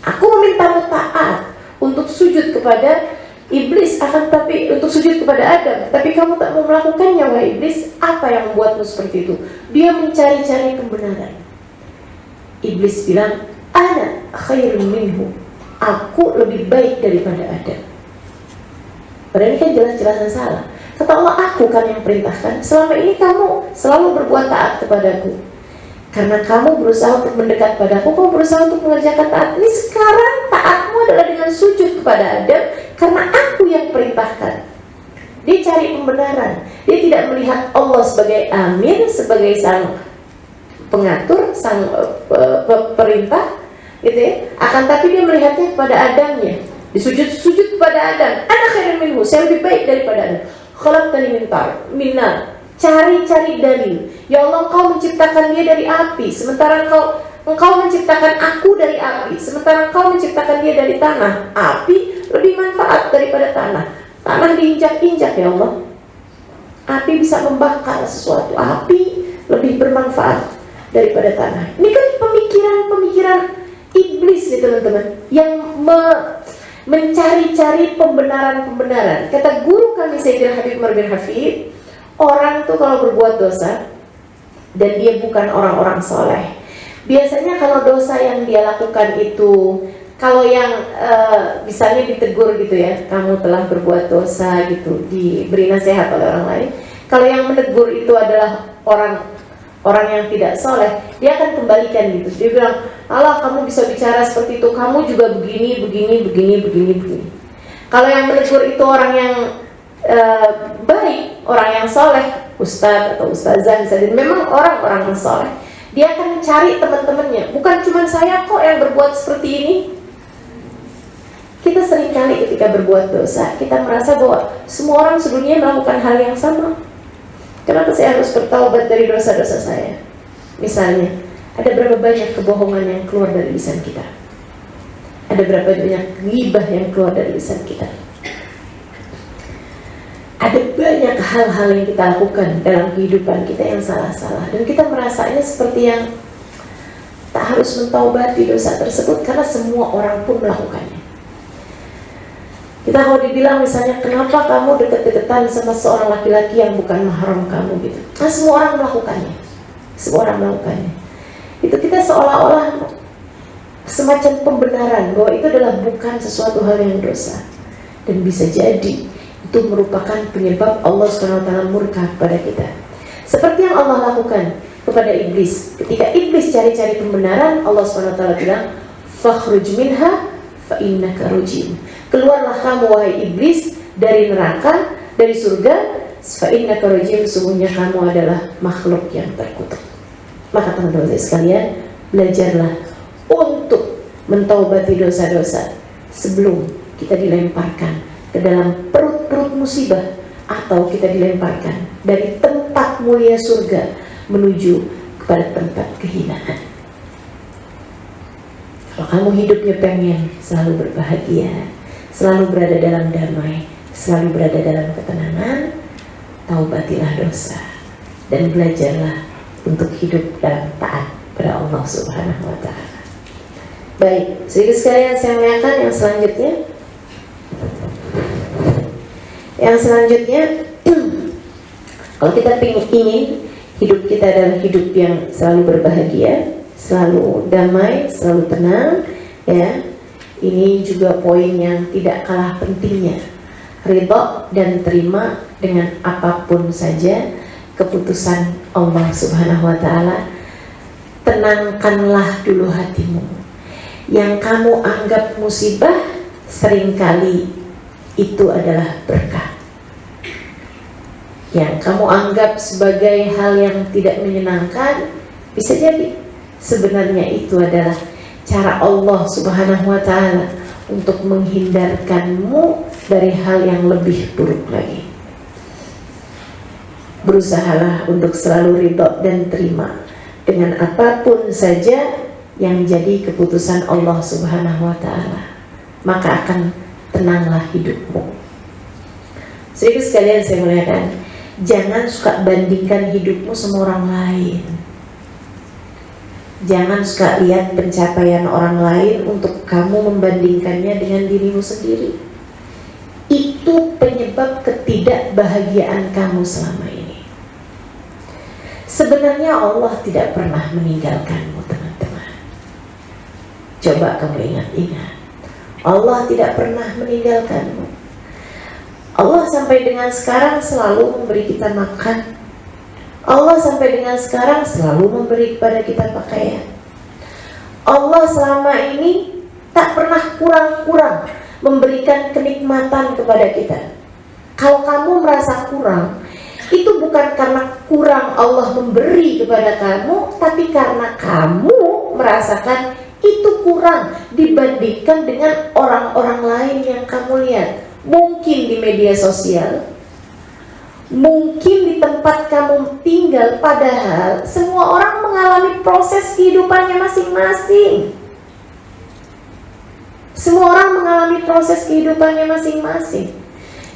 Speaker 1: Aku memintamu taat untuk sujud kepada iblis, tapi untuk sujud kepada Adam, tapi kamu tak mau melakukannya. Wahai iblis, apa yang membuatmu seperti itu? Dia mencari-cari pembenaran. Iblis bilang, "Ana khairun minhu." Aku lebih baik daripada Adam. Padahal ini kan jelas-jelasan salah. Kata Allah, aku kan yang perintahkan. Selama ini kamu selalu berbuat taat kepadaku. Karena kamu berusaha untuk mendekat padaku, kamu berusaha untuk mengerjakan taat. Ini sekarang taatmu adalah dengan sujud kepada Adam, karena aku yang perintahkan. Dia cari pembenaran. Dia tidak melihat Allah sebagai amir, sebagai sang pengatur, sang perintah, gitu ya. Akan tapi dia melihatnya kepada Adamnya. Disujud kepada Adam. Ana khairun minhu, saya lebih baik daripada Adam. Khalaqtani min nar. Cari-cari dalil. Ya Allah, Engkau menciptakan dia dari api, sementara Engkau menciptakan aku dari api, sementara Engkau menciptakan dia dari tanah. Api lebih manfaat daripada tanah. Tanah diinjak-injak ya Allah. Api bisa membakar sesuatu. Api lebih bermanfaat daripada tanah. Ini kan pemikiran-pemikiran iblis nih teman-teman, yang mencari-cari pembenaran-pembenaran. Kata guru kami Sayyidina Habib Umar bin Hafid, orang tuh kalau berbuat dosa dan dia bukan orang-orang soleh, biasanya kalau dosa yang dia lakukan itu, kalau yang misalnya ditegur gitu ya, kamu telah berbuat dosa gitu, diberi nasihat oleh orang lain. Kalau yang menegur itu adalah orang yang tidak soleh, dia akan kembalikan gitu. Dia bilang, Allah, kamu bisa bicara seperti itu, kamu juga begini. Kalau yang menegur itu orang yang baik, orang yang soleh, ustadz atau ustazah misalnya, memang orang-orang yang soleh, dia akan cari teman-temannya. Bukan cuma saya kok yang berbuat seperti ini. Kita seringkali ketika berbuat dosa, kita merasa bahwa semua orang sedunia melakukan hal yang sama. Kenapa saya harus bertaubat dari dosa-dosa saya? Misalnya, ada berapa banyak kebohongan yang keluar dari lisan kita? Ada berapa banyak ghibah yang keluar dari lisan kita? Ada banyak hal-hal yang kita lakukan dalam kehidupan kita yang salah-salah, dan kita merasanya seperti yang tak harus mentaubati dosa tersebut karena semua orang pun melakukannya. Kita kalau dibilang misalnya, kenapa kamu deket-deketan sama seorang laki-laki yang bukan mahram kamu gitu? Nah, semua orang melakukannya. Semua orang melakukannya. Itu kita seolah-olah semacam pembenaran bahwa itu adalah bukan sesuatu hal yang dosa. Dan bisa jadi itu merupakan penyebab Allah SWT murka kepada kita. Seperti yang Allah lakukan kepada iblis. Ketika iblis cari-cari pembenaran, Allah SWT bilang, "Fakhruj minha fa innaka rajim." Keluarlah kamu wahai iblis dari neraka, dari surga, fa innaka rajim, sesungguhnya kamu adalah makhluk yang terkutuk. Maka teman-teman sekalian, belajarlah untuk mentaubati dosa-dosa sebelum kita dilemparkan ke dalam perut-perut musibah, atau kita dilemparkan dari tempat mulia surga menuju kepada tempat kehinaan. Kalau kamu hidupnya pengen selalu berbahagia, selalu berada dalam damai, selalu berada dalam ketenangan, taubatilah dosa dan belajarlah untuk hidup dalam taat pada Allah Subhanahu wa taala. Baik, sedikit sekalian saya muliakan yang selanjutnya. Yang selanjutnya, kalau kita ingin hidup kita adalah hidup yang selalu berbahagia, selalu damai, selalu tenang, ya. Ini juga poin yang tidak kalah pentingnya. Ridha dan terima dengan apapun saja keputusan Allah Subhanahu wa taala. Tenangkanlah dulu hatimu. Yang kamu anggap musibah seringkali itu adalah berkah. yang kamu anggap sebagai hal yang tidak menyenangkan, bisa jadi sebenarnya itu adalah cara Allah Subhanahu wa Ta'ala untuk menghindarkanmu dari hal yang lebih buruk lagi. Berusahalah untuk selalu ridho dan terima dengan apapun saja yang jadi keputusan Allah Subhanahu wa Ta'ala, maka akan tenanglah hidupmu. Saudara sekalian saya muliakan, jangan suka bandingkan hidupmu sama orang lain. Jangan suka lihat pencapaian orang lain untuk kamu membandingkannya dengan dirimu sendiri. Itu penyebab ketidakbahagiaan kamu selama ini. Sebenarnya Allah tidak pernah meninggalkanmu, teman-teman. Coba kamu ingat-ingat, Allah tidak pernah meninggalkanmu. Allah sampai dengan sekarang selalu memberi kita makan. Allah sampai dengan sekarang selalu memberi kepada kita pakaian. Allah selama ini tak pernah kurang-kurang memberikan kenikmatan kepada kita. Kalau kamu merasa kurang, itu bukan karena kurang Allah memberi kepada kamu, tapi karena kamu merasakan itu kurang dibandingkan dengan orang-orang lain yang kamu lihat. Mungkin di media sosial, mungkin di tempat kamu tinggal, padahal semua orang mengalami proses kehidupannya masing-masing. Semua orang mengalami proses kehidupannya masing-masing.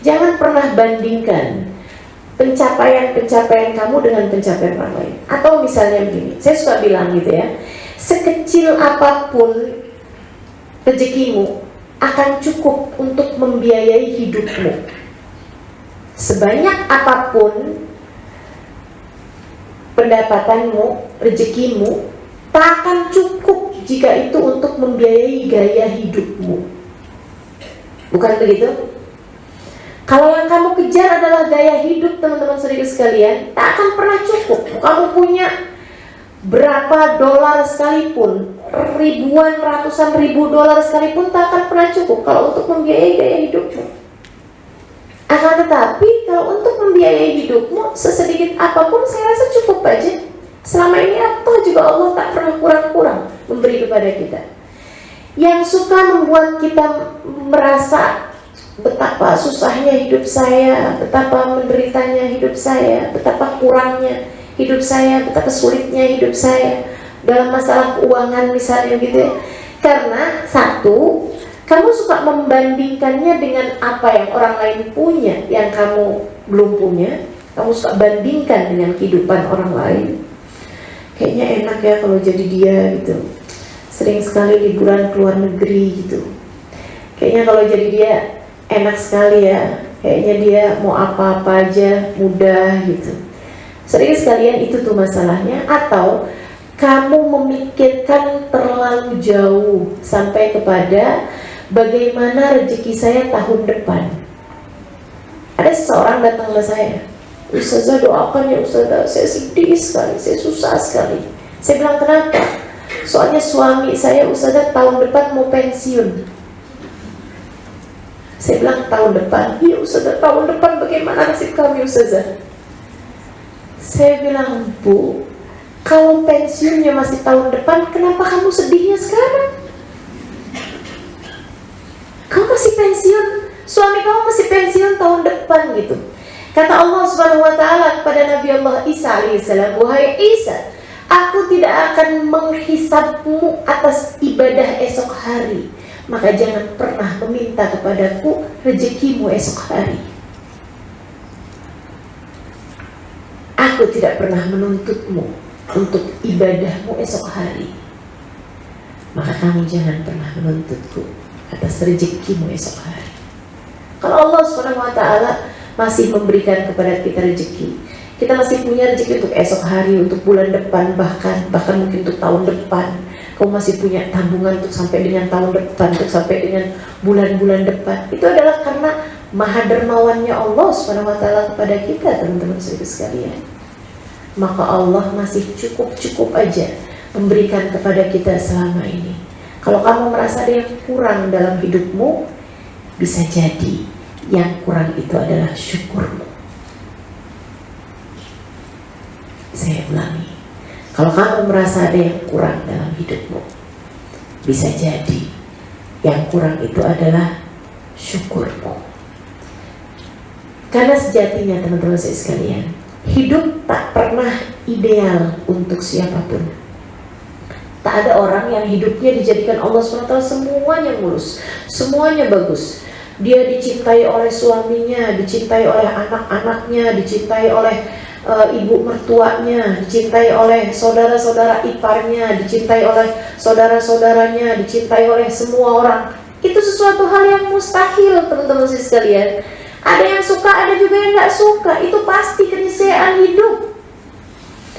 Speaker 1: Jangan pernah bandingkan pencapaian-pencapaian kamu dengan pencapaian orang lain. Atau misalnya begini, saya suka bilang gitu ya, sekecil apapun rezekimu akan cukup untuk membiayai hidupmu. Sebanyak apapun pendapatanmu, rezekimu, tak akan cukup jika itu untuk membiayai gaya hidupmu. Bukan begitu? Kalau yang kamu kejar adalah gaya hidup, teman-teman saudara sekalian, tak akan pernah cukup. Kamu punya berapa dolar sekalipun, ribuan, ratusan ribu dolar sekalipun, tak akan pernah cukup kalau untuk membiayai gaya hidupmu. Akan tetapi kalau untuk membiayai hidupmu sesedikit apapun, saya rasa cukup aja. Selama ini atau juga Allah tak pernah kurang-kurang memberi kepada kita. Yang suka membuat kita merasa betapa susahnya hidup saya, betapa menderitanya hidup saya, betapa kurangnya hidup saya, betapa sulitnya hidup saya dalam masalah keuangan misalnya gitu ya. Karena satu, kamu suka membandingkannya dengan apa yang orang lain punya yang kamu belum punya. Kamu suka bandingkan dengan kehidupan orang lain. Kayaknya enak ya kalau jadi dia gitu. Sering sekali liburan ke luar negeri gitu. Kayaknya kalau jadi dia enak sekali ya. Kayaknya dia mau apa-apa aja mudah gitu. Sering sekalian itu tuh masalahnya. Atau kamu memikirkan terlalu jauh sampai kepada bagaimana rezeki saya tahun depan. Ada seseorang datang ke saya, Ustazah doakan ya Ustazah, saya sedih sekali, saya susah sekali. Saya bilang kenapa? Soalnya suami saya Ustazah tahun depan mau pensiun. Saya bilang tahun depan? Iya Ustazah, tahun depan bagaimana nasib kami Ustazah? Saya bilang, Bu, kalau pensiunnya masih tahun depan, kenapa kamu sedihnya sekarang? Kamu masih pensiun, suami kamu masih pensiun tahun depan gitu. Kata Allah Subhanahu wa Ta'ala kepada Nabi Allah Isa alaihissalam, wahai Isa, aku tidak akan menghisabmu atas ibadah esok hari, maka jangan pernah meminta kepadaku rezekimu esok hari. Aku tidak pernah menuntutmu untuk ibadahmu esok hari, maka kamu jangan pernah menuntutku atas rezekimu esok hari. Kalau Allah Subhanahu wa Ta'ala masih memberikan kepada kita rezeki, kita masih punya rezeki untuk esok hari, untuk bulan depan, bahkan mungkin untuk tahun depan. Kamu masih punya tabungan untuk sampai dengan tahun depan, untuk sampai dengan bulan-bulan depan. Itu adalah karena maha dermawannya Allah Subhanahu wa Ta'ala kepada kita, teman-teman sekalian. Maka Allah masih cukup-cukup aja memberikan kepada kita selama ini. Kalau kamu merasa ada yang kurang dalam hidupmu, bisa jadi yang kurang itu adalah syukurmu. saya ulangi, kalau kamu merasa ada yang kurang dalam hidupmu, bisa jadi yang kurang itu adalah syukurmu. Karena sejatinya teman-teman saya sekalian, hidup tak pernah ideal untuk siapapun. Tak ada orang yang hidupnya dijadikan Allah SWT semuanya mulus, semuanya bagus. Dia dicintai oleh suaminya, dicintai oleh anak-anaknya, dicintai oleh ibu mertuanya, dicintai oleh saudara-saudara iparnya, dicintai oleh saudara-saudaranya, dicintai oleh semua orang. Itu sesuatu hal yang mustahil teman-teman sekalian. Ada yang suka, ada juga yang gak suka. Itu pasti keniscayaan hidup.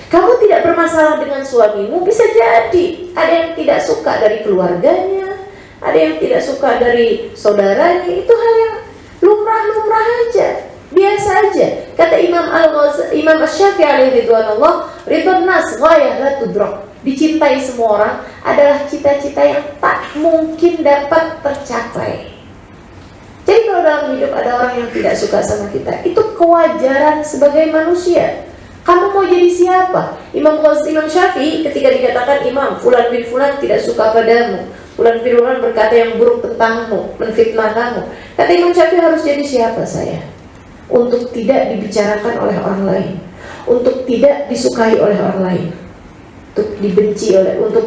Speaker 1: Kamu tidak bermasalah dengan suamimu, bisa jadi ada yang tidak suka dari keluarganya, ada yang tidak suka dari saudaranya. Itu hal yang lumrah-lumrah aja, biasa aja. Kata Imam Asy-Syafi'i alaihi ridwanullah, ridwan nas ghayah la tudrak. Dicintai semua orang adalah cita-cita yang tak mungkin dapat tercapai. Jadi kalau dalam hidup ada orang yang tidak suka sama kita, itu kewajaran sebagai manusia. Kamu mau jadi siapa? Imam Syafi'i ketika dikatakan imam, fulan bin fulan tidak suka padamu, fulan bin fulan berkata yang buruk tentangmu, menfitnah kamu. Kata Imam Syafi'i, harus jadi siapa saya? Untuk tidak dibicarakan oleh orang lain, untuk tidak disukai oleh orang lain, untuk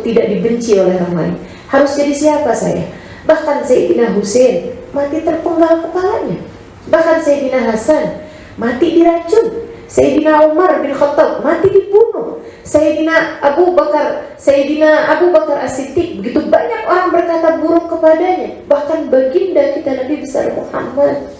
Speaker 1: tidak dibenci oleh orang lain. Harus jadi siapa saya? Bahkan Sayyidina Husain mati terpenggal kepalanya. Bahkan Sayyidina Hasan mati diracun. Sayyidina Umar bin Khattab mati dibunuh. Sayyidina Abu Bakar As-Siddiq, begitu banyak orang berkata buruk kepadanya. Bahkan baginda kita Nabi besar Muhammad,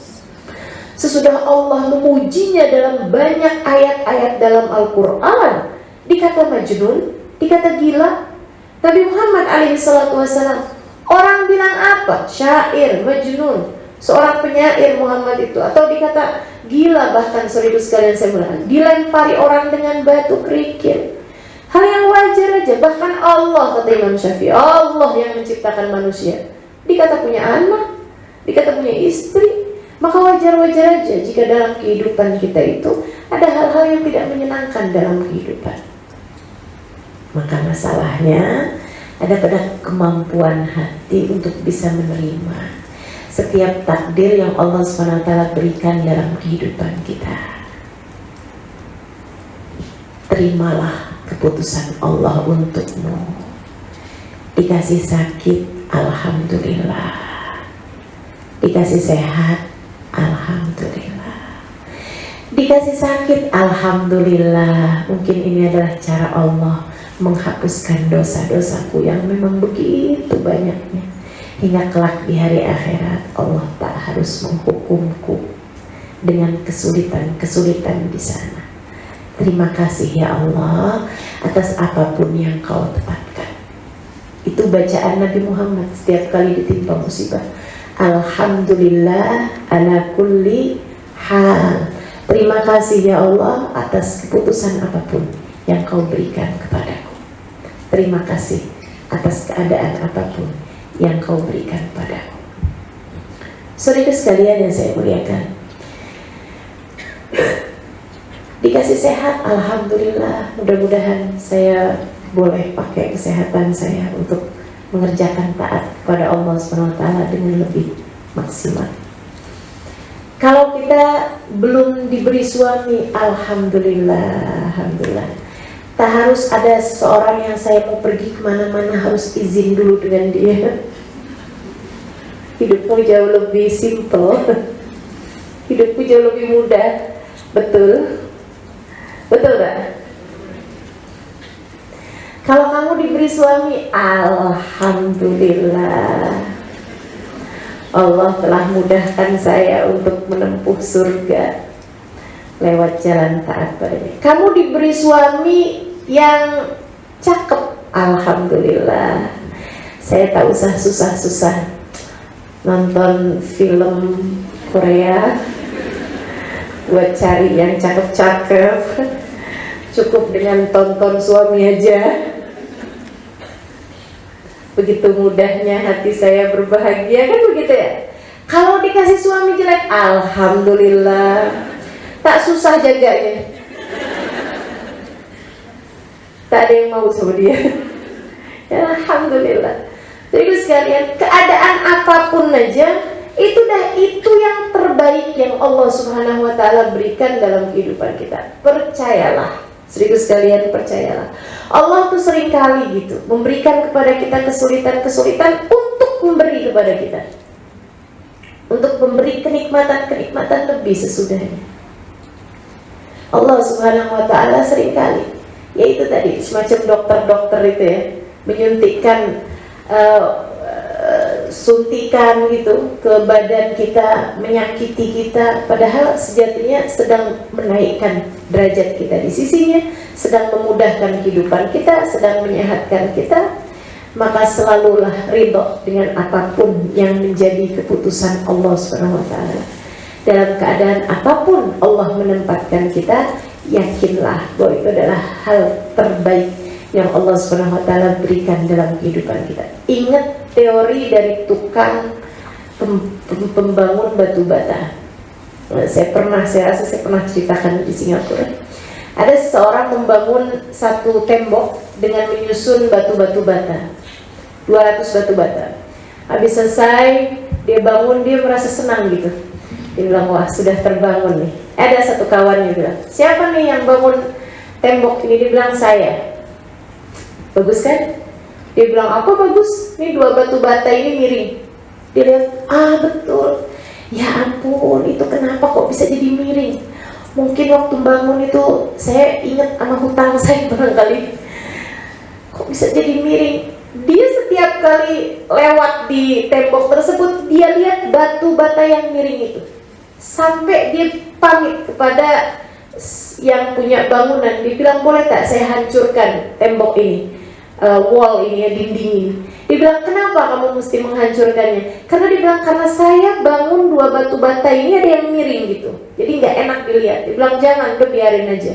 Speaker 1: sesudah Allah memujinya dalam banyak ayat-ayat dalam Al-Quran, dikata majnun, dikata gila. Nabi Muhammad alaihi salatu wassalam, orang bilang apa? Syair, majnun, seorang penyair Muhammad itu. Atau dikata gila, bahkan seribu sekalian saya bilang, dilempari orang dengan batu kerikil. Hal yang wajar aja. Bahkan Allah, kata Imam Syafi'i, Allah yang menciptakan manusia, dikata punya anak, dikata punya istri. Maka wajar-wajar aja jika dalam kehidupan kita itu ada hal-hal yang tidak menyenangkan dalam kehidupan. Maka masalahnya ada pada kemampuan hati untuk bisa menerima setiap takdir yang Allah SWT berikan dalam kehidupan kita. Terimalah keputusan Allah untukmu. Dikasih sakit, alhamdulillah. Dikasih sehat, alhamdulillah. Dikasih sakit, alhamdulillah. Mungkin ini adalah cara Allah menghapuskan dosa-dosaku yang memang begitu banyaknya, hingga kelak di hari akhirat Allah tak harus menghukumku dengan kesulitan-kesulitan di sana. Terima kasih ya Allah atas apapun yang kau tetapkan. Itu bacaan Nabi Muhammad setiap kali ditimpa musibah. Alhamdulillah ala kulli hal. Terima kasih ya Allah atas keputusan apapun yang kau berikan kepadaku. Terima kasih atas keadaan apapun yang kau berikan padaku. Saudara sekalian yang saya muliakan, dikasih sehat, alhamdulillah. Mudah-mudahan saya boleh pakai kesehatan saya untuk mengerjakan taat kepada Allah SWT dengan lebih maksimal. Kalau kita belum diberi suami, alhamdulillah, alhamdulillah. Tak harus ada seseorang yang saya mau pergi kemana-mana harus izin dulu dengan dia. Hidupku jauh lebih simple, hidupku jauh lebih mudah. Betul? Betul gak? Kalau kamu diberi suami, alhamdulillah, Allah telah mudahkan saya untuk menempuh surga lewat jalan taat padanya. Kamu diberi suami yang cakep, alhamdulillah, saya tak usah susah-susah nonton film Korea buat cari yang cakep-cakep. Cukup dengan tonton suami aja. Begitu mudahnya hati saya berbahagia, kan begitu ya. Kalau dikasih suami jelek, alhamdulillah, tak susah jaganya. tak ada yang mau sama dia. Ya, alhamdulillah. Jadi sekalian, keadaan apapun aja itu yang terbaik yang Allah Subhanahu wa taala berikan dalam kehidupan kita. Percayalah, seribu sekalian, percayalah. Allah tuh seringkali gitu memberikan kepada kita kesulitan-kesulitan untuk memberi kepada kita, untuk memberi kenikmatan-kenikmatan lebih sesudahnya. Allah Subhanahu wa taala seringkali, yaitu tadi semacam dokter-dokter itu ya, menyuntikkan suntikan gitu ke badan kita, menyakiti kita, padahal sejatinya sedang menaikkan derajat kita di sisinya, sedang memudahkan kehidupan kita, sedang menyehatkan kita. Maka selalulah ridho dengan apapun yang menjadi keputusan Allah Subhanahu wa taala. Dalam keadaan apapun Allah menempatkan kita, yakinlah bahwa itu adalah hal terbaik yang Allah Subhanahu wa taala berikan dalam kehidupan kita. Ingat teori dari tukang pembangun batu bata. Saya rasa saya pernah ceritakan di Singapura. Ada seseorang membangun satu tembok dengan menyusun batu-batu bata, 200 batu bata. Habis selesai dia bangun, dia merasa senang gitu. Dia bilang, wah sudah terbangun nih. Ada satu kawannya bilang, siapa nih yang bangun tembok ini? Dia bilang, saya. Bagus kan? Dia bilang, apa bagus? Ini 2 batu bata ini miring. Dia lihat, betul. Ya ampun, itu kenapa kok bisa jadi miring? Mungkin waktu bangun itu saya ingat sama hutang saya barangkali. Kok bisa jadi miring? Dia setiap kali lewat di tembok tersebut, dia lihat batu bata yang miring itu. Sampai dia pamit kepada yang punya bangunan. Dia bilang, boleh tak saya hancurkan tembok ini, wall ini ya, dinding ini. Dia bilang, kenapa kamu mesti menghancurkannya? Karena dia bilang, karena saya bangun 2 batu bata ini ada yang miring gitu, jadi nggak enak dilihat. Dia bilang, jangan, udah biarin aja.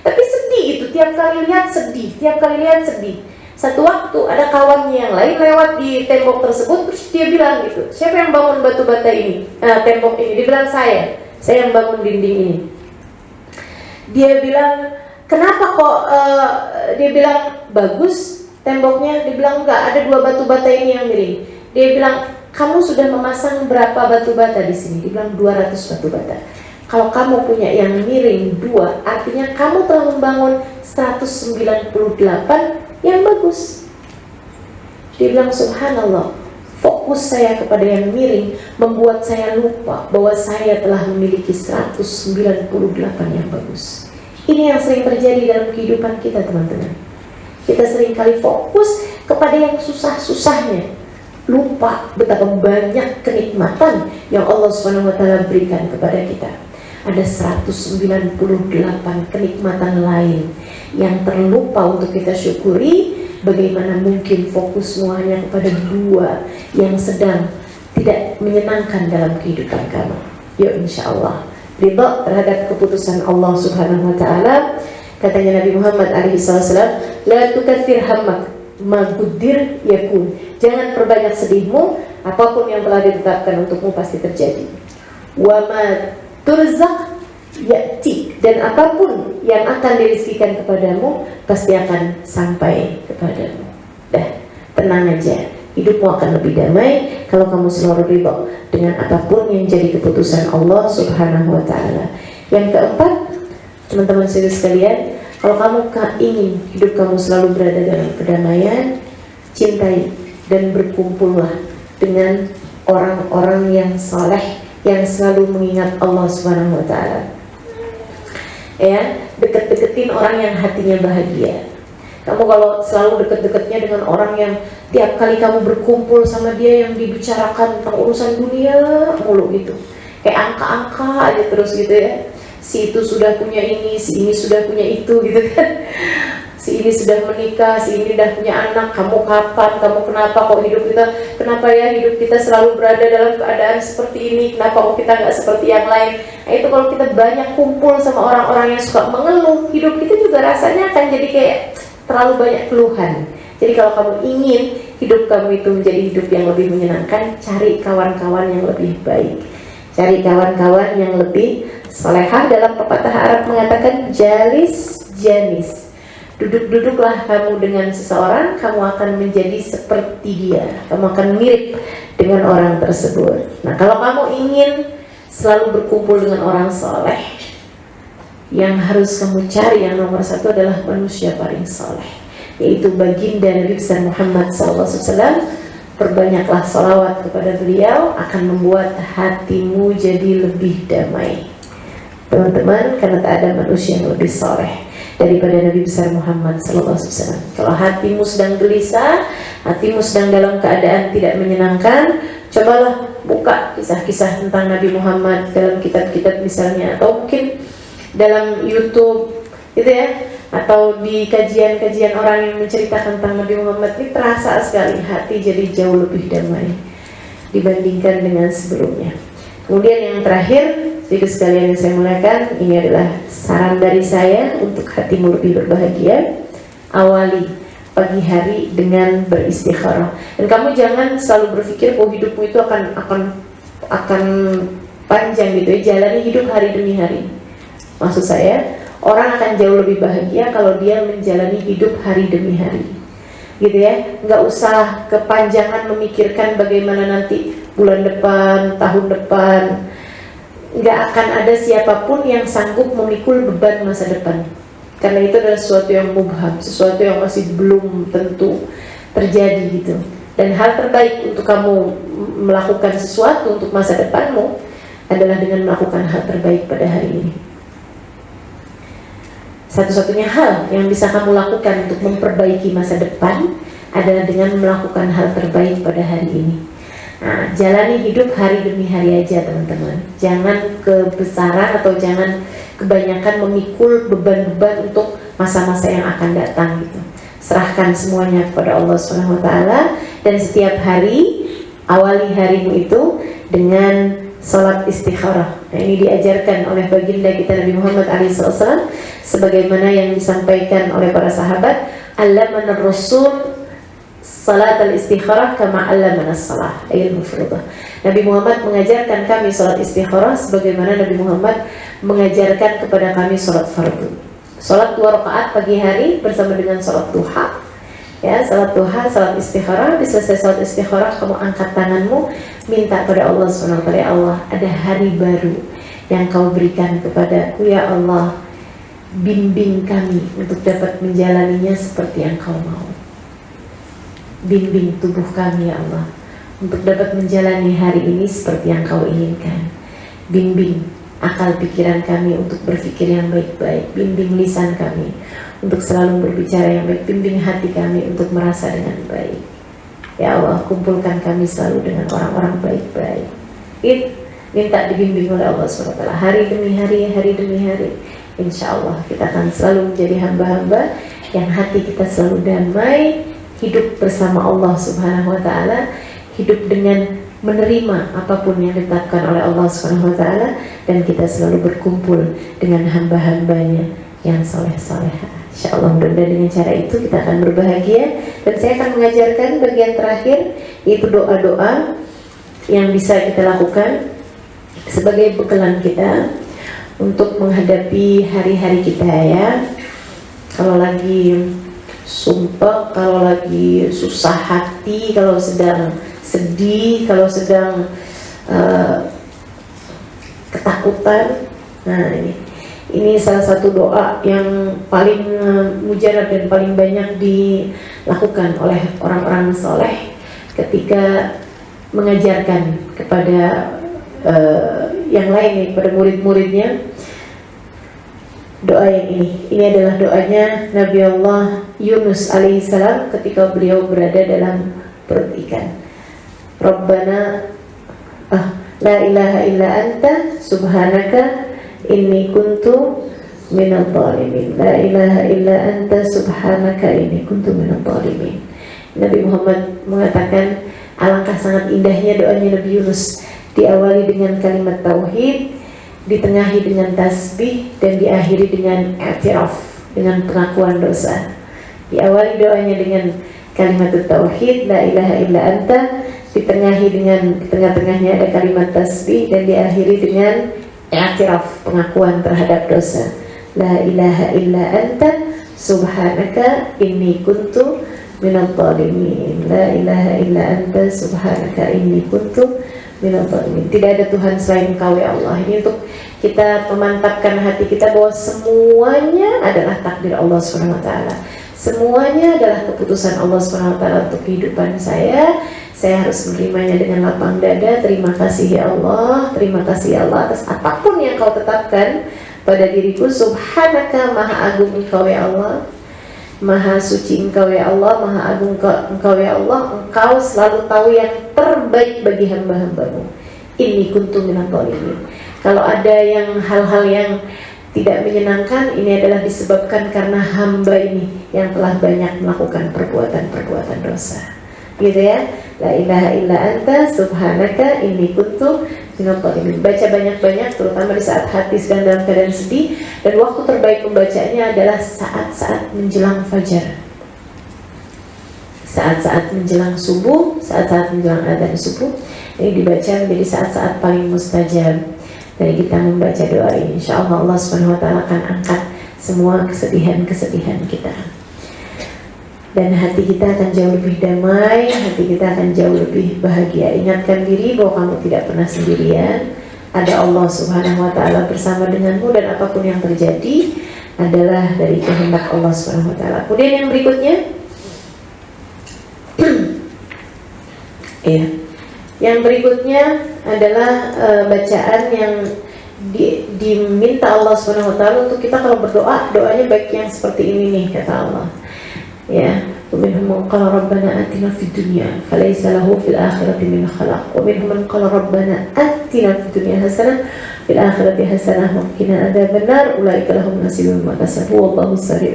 Speaker 1: Tapi sedih itu, tiap kali lihat sedih, tiap kali lihat sedih. Satu waktu ada kawannya yang lain lewat di tembok tersebut, terus dia bilang gitu, siapa yang bangun batu bata ini, tembok ini? Dia bilang, saya yang bangun dinding ini. Dia bilang, kenapa kok? Dia bilang, bagus temboknya. Dia bilang, enggak, ada 2 batu bata ini yang miring. Dia bilang, kamu sudah memasang berapa batu bata di sini? Dia bilang, 200 batu bata. Kalau kamu punya yang miring 2, artinya kamu telah membangun 198 yang bagus. Dia bilang, subhanallah, fokus saya kepada yang miring membuat saya lupa bahwa saya telah memiliki 198 yang bagus. Ini yang sering terjadi dalam kehidupan kita, teman-teman. Kita sering kali fokus kepada yang susah-susahnya, lupa betapa banyak kenikmatan yang Allah SWT berikan kepada kita. Ada 198 kenikmatan lain yang terlupa untuk kita syukuri. Bagaimana mungkin fokus semuanya kepada 2 yang sedang tidak menyenangkan dalam kehidupan kamu? Yuk, insya Allah ridha terhadap keputusan Allah Subhanahu wa taala. Katanya Nabi Muhammad SAW, la tukathir hammak ma quddir yakun. Jangan perbanyak sedihmu, apapun yang telah ditetapkan untukmu pasti terjadi. Wa ma turzaq ya'ti, dan apapun yang akan dirizkikan kepadamu pasti akan sampai kepadamu. Tenang aja, hidupmu akan lebih damai kalau kamu selalu ridha dengan apapun yang jadi keputusan Allah Subhanahu wa taala. Yang keempat, teman-teman saudara sekalian, kalau kamu ingin hidup kamu selalu berada dalam kedamaian, cintai dan berkumpullah dengan orang-orang yang saleh yang selalu mengingat Allah Subhanahu wa taala. Ya, deket-deketin orang yang hatinya bahagia. Kamu kalau selalu deket-deketnya dengan orang yang tiap kali kamu berkumpul sama dia yang dibicarakan tentang urusan dunia mulu gitu, kayak angka-angka aja terus gitu ya. Si itu sudah punya ini, si ini sudah punya itu gitu kan. Si ini sudah menikah, si ini sudah punya anak. Kamu kapan? Kamu kenapa kok hidup kita? Kenapa ya hidup kita selalu berada dalam keadaan seperti ini? Kenapa kok kita nggak seperti yang lain? Nah, itu kalau kita banyak kumpul sama orang-orang yang suka mengeluh, hidup kita juga rasanya akan jadi kayak terlalu banyak keluhan. Jadi kalau kamu ingin hidup kamu itu menjadi hidup yang lebih menyenangkan, cari kawan-kawan yang lebih baik, cari kawan-kawan yang lebih salehah. Dalam pepatah Arab mengatakan jalis janis, Duduk-duduklah kamu dengan seseorang, kamu akan menjadi seperti dia, kamu akan mirip dengan orang tersebut. Nah, kalau kamu ingin selalu berkumpul dengan orang soleh, yang harus kamu cari yang nomor satu adalah manusia paling soleh, yaitu baginda Nabi besar Muhammad SAW. Perbanyaklah salawat kepada beliau, akan membuat hatimu jadi lebih damai, teman-teman, karena tak ada manusia yang lebih soleh daripada Nabi besar Muhammad SAW. Kalau hatimu sedang gelisah, hatimu sedang dalam keadaan tidak menyenangkan, cobalah buka kisah-kisah tentang Nabi Muhammad dalam kitab-kitab misalnya, atau mungkin dalam YouTube gitu ya, atau di kajian-kajian orang yang menceritakan tentang Nabi Muhammad. Ini terasa sekali hati jadi jauh lebih damai dibandingkan dengan sebelumnya. Kemudian yang terakhir, jadi sekalian yang saya muliakan, ini adalah saran dari saya untuk hatimu lebih berbahagia. Awali pagi hari dengan beristikharah. Dan kamu jangan selalu berpikir bahwa hidupmu itu akan panjang gitu ya. Jalani hidup hari demi hari. Maksud saya, orang akan jauh lebih bahagia kalau dia menjalani hidup hari demi hari, gitu ya. Nggak usah kepanjangan memikirkan bagaimana nanti bulan depan, tahun depan. Nggak akan ada siapapun yang sanggup memikul beban masa depan, karena itu adalah sesuatu yang mubham, sesuatu yang masih belum tentu terjadi gitu. Dan hal terbaik untuk kamu melakukan sesuatu untuk masa depanmu adalah dengan melakukan hal terbaik pada hari ini. Satu-satunya hal yang bisa kamu lakukan untuk memperbaiki masa depan adalah dengan melakukan hal terbaik pada hari ini. Nah, jalani hidup hari demi hari aja teman-teman. Jangan kebesaran atau jangan kebanyakan memikul beban-beban untuk masa-masa yang akan datang gitu. Serahkan semuanya kepada Allah SWT, dan setiap hari awali harimu itu dengan salat istikharah. Nah, ini diajarkan oleh baginda kita Nabi Muhammad SAW, sebagaimana yang disampaikan oleh para sahabat, allamana Rasul salat al-istikharah kama allamana salah ayat mufradah. Nabi Muhammad mengajarkan kami salat istikharah sebagaimana Nabi Muhammad mengajarkan kepada kami salat fardu. Salat 2 rakaat pagi hari bersama dengan salat duha. Ya, salat duha, salat istikharah. Selesai salat istikharah, kamu angkat tanganmu, minta pada Allah SWT, ya Allah, ada hari baru yang kau berikan kepadaku, ya Allah, bimbing kami untuk dapat menjalaninya seperti yang kau mau. Bimbing tubuh kami, ya Allah, untuk dapat menjalani hari ini seperti yang kau inginkan. Bimbing akal pikiran kami untuk berpikir yang baik-baik. Bimbing lisan kami untuk selalu berbicara yang baik. Bimbing hati kami untuk merasa dengan baik. Ya Allah, kumpulkan kami selalu dengan orang-orang baik-baik. Minta dibimbing oleh Allah SWT hari demi hari, hari demi hari. Insya Allah kita akan selalu menjadi hamba-hamba yang hati kita selalu damai, hidup bersama Allah Subhanahu wa Ta'ala, hidup dengan menerima apapun yang ditetapkan oleh Allah Subhanahu wa Ta'ala, dan kita selalu berkumpul dengan hamba-hambanya yang soleh-soleha. Insyaallah mudah-mudahan dengan cara itu kita akan berbahagia. Dan saya akan mengajarkan bagian terakhir, yaitu doa-doa yang bisa kita lakukan sebagai bekalan kita untuk menghadapi hari-hari kita ya. Kalau lagi sumpah, kalau lagi susah hati, kalau sedang sedih, kalau sedang ketakutan. Nah, ini salah satu doa yang paling mujarab dan paling banyak dilakukan oleh orang-orang soleh ketika mengajarkan kepada yang lain, kepada murid-muridnya. Doa yang ini adalah doanya Nabi Allah Yunus alaihissalam ketika beliau berada dalam perut ikan. Rabbana la ilaha illa anta subhanaka inni kuntu minal zalimin. La ilaha illa anta subhanaka inni kuntu minal zalimin. Nabi Muhammad mengatakan alangkah sangat indahnya doanya Nabi Yunus, diawali dengan kalimat tauhid, ditengahi dengan tasbih, dan diakhiri dengan i'tiraf, dengan pengakuan dosa. Diawali doanya dengan kalimat tauhid, la ilaha illa anta, ditengahi dengan tengah-tengahnya ada kalimat tasbih, dan diakhiri dengan i'tiraf, pengakuan terhadap dosa. La ilaha illa anta subhanaka inni kuntu minadh dhalimin. La ilaha illa anta subhanaka inni kuntu minadh dhalimin. Tidak ada Tuhan selain Engkau ya Allah. Ini untuk kita memantapkan hati kita bahwa semuanya adalah takdir Allah SWT. Semuanya adalah keputusan Allah SWT untuk kehidupan saya. Saya harus menerimanya dengan lapang dada. Terima kasih ya Allah, terima kasih ya Allah atas apapun yang Kau tetapkan pada diriku. Subhanaka, maha agung Engkau ya Allah, maha suci Engkau ya Allah, maha agung Engkau ya Allah. Engkau selalu tahu yang terbaik bagi hamba-hambamu. Inni kuntu minadh dhalimin. Kalau ada yang hal-hal yang tidak menyenangkan, ini adalah disebabkan karena hamba ini yang telah banyak melakukan perbuatan-perbuatan dosa. Gitu ya. La ilaha illa anta subhanaka inni kuntu minadh dhalimin. Baca banyak-banyak, terutama di saat hati sedang dalam keadaan sedih. Dan waktu terbaik membacanya adalah saat-saat menjelang fajar, saat-saat menjelang subuh, saat-saat menjelang adzan subuh. Ini dibaca menjadi saat-saat paling mustajab dari kita membaca doa ini. InsyaAllah Allah SWT akan angkat semua kesedihan-kesedihan kita, dan hati kita akan jauh lebih damai, hati kita akan jauh lebih bahagia. Ingatkan diri bahwa kamu tidak pernah sendirian. Ada Allah Subhanahu wa Ta'ala bersama denganmu, dan apapun yang terjadi adalah dari kehendak Allah Subhanahu wa Ta'ala. Kemudian yang berikutnya, ya, yang berikutnya adalah bacaan yang diminta Allah Subhanahu wa Ta'ala untuk kita kalau berdoa, doanya baik yang seperti ini nih, kata Allah. Ya, ومنهم من قال ربنا آتنا في الدنيا فليس له في الآخرة من خلاق ومنهم من قال ربنا آتنا في الدنيا حسنة في الآخرة حسنة وقنا عذاب النار أولئك لهم نصيب مما كسبوا والله سريع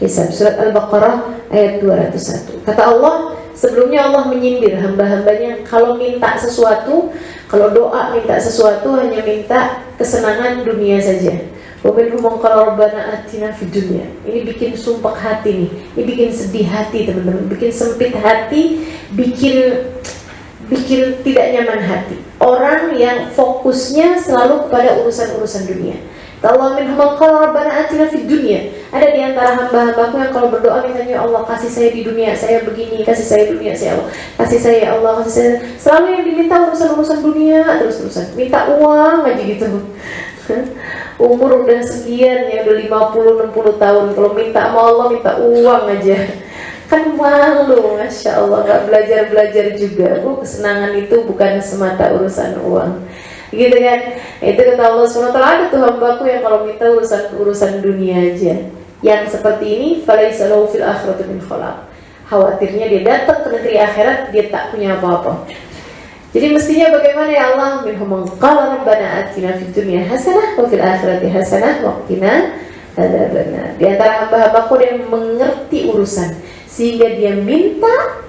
Speaker 1: الحساب. Surat Al-Baqarah ayat 201. Kata Allah, sebelumnya Allah menyindir hamba-hambanya kalau minta sesuatu, kalau doa minta sesuatu hanya minta kesenangan dunia saja. Ini bikin sumpah hati nih, ini bikin sedih hati teman-teman, bikin sempit hati, bikin tidak nyaman hati. Orang yang fokusnya selalu kepada urusan-urusan dunia. Allah minhum qala rabbana atina fid dunya. Ada di antara hamba-hambaku yang kalau berdoa mintanya, Allah kasih saya di dunia saya begini, kasih saya dunia saya Allah, kasih saya ya Allah, kasih saya. Selalu yang diminta urusan-urusan dunia terus-terusan, minta uang aja gitu. Umur udah sekian ya, udah 50-60 tahun, kalau minta sama Allah minta uang aja, kan malu. Masya Allah, gak belajar-belajar juga. Kesenangan itu bukan semata urusan uang, gitu kan. Itu kata Allah SWT, ada tuh hambaku yang kalau minta urusan dunia aja, yang seperti ini, falaisa lahu fil akhirati min khalaq. Khawatirnya dia datang ke negeri akhirat, dia tak punya apa-apa. Jadi mestinya bagaimana ya Allah? Minhum man qala rabbana atina fid dunya hasanah wa fil akhirati hasanah wa qina adzabannar. Di antara hamba-hambaku yang mengerti urusan sehingga dia minta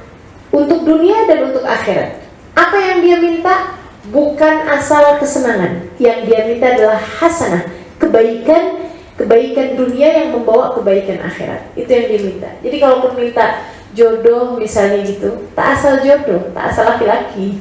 Speaker 1: untuk dunia dan untuk akhirat. Apa yang dia minta bukan asal kesenangan. Yang dia minta adalah hasanah, kebaikan dunia yang membawa kebaikan akhirat. Itu yang dia minta. Jadi kalaupun minta jodoh misalnya gitu, tak asal jodoh, tak asal laki-laki.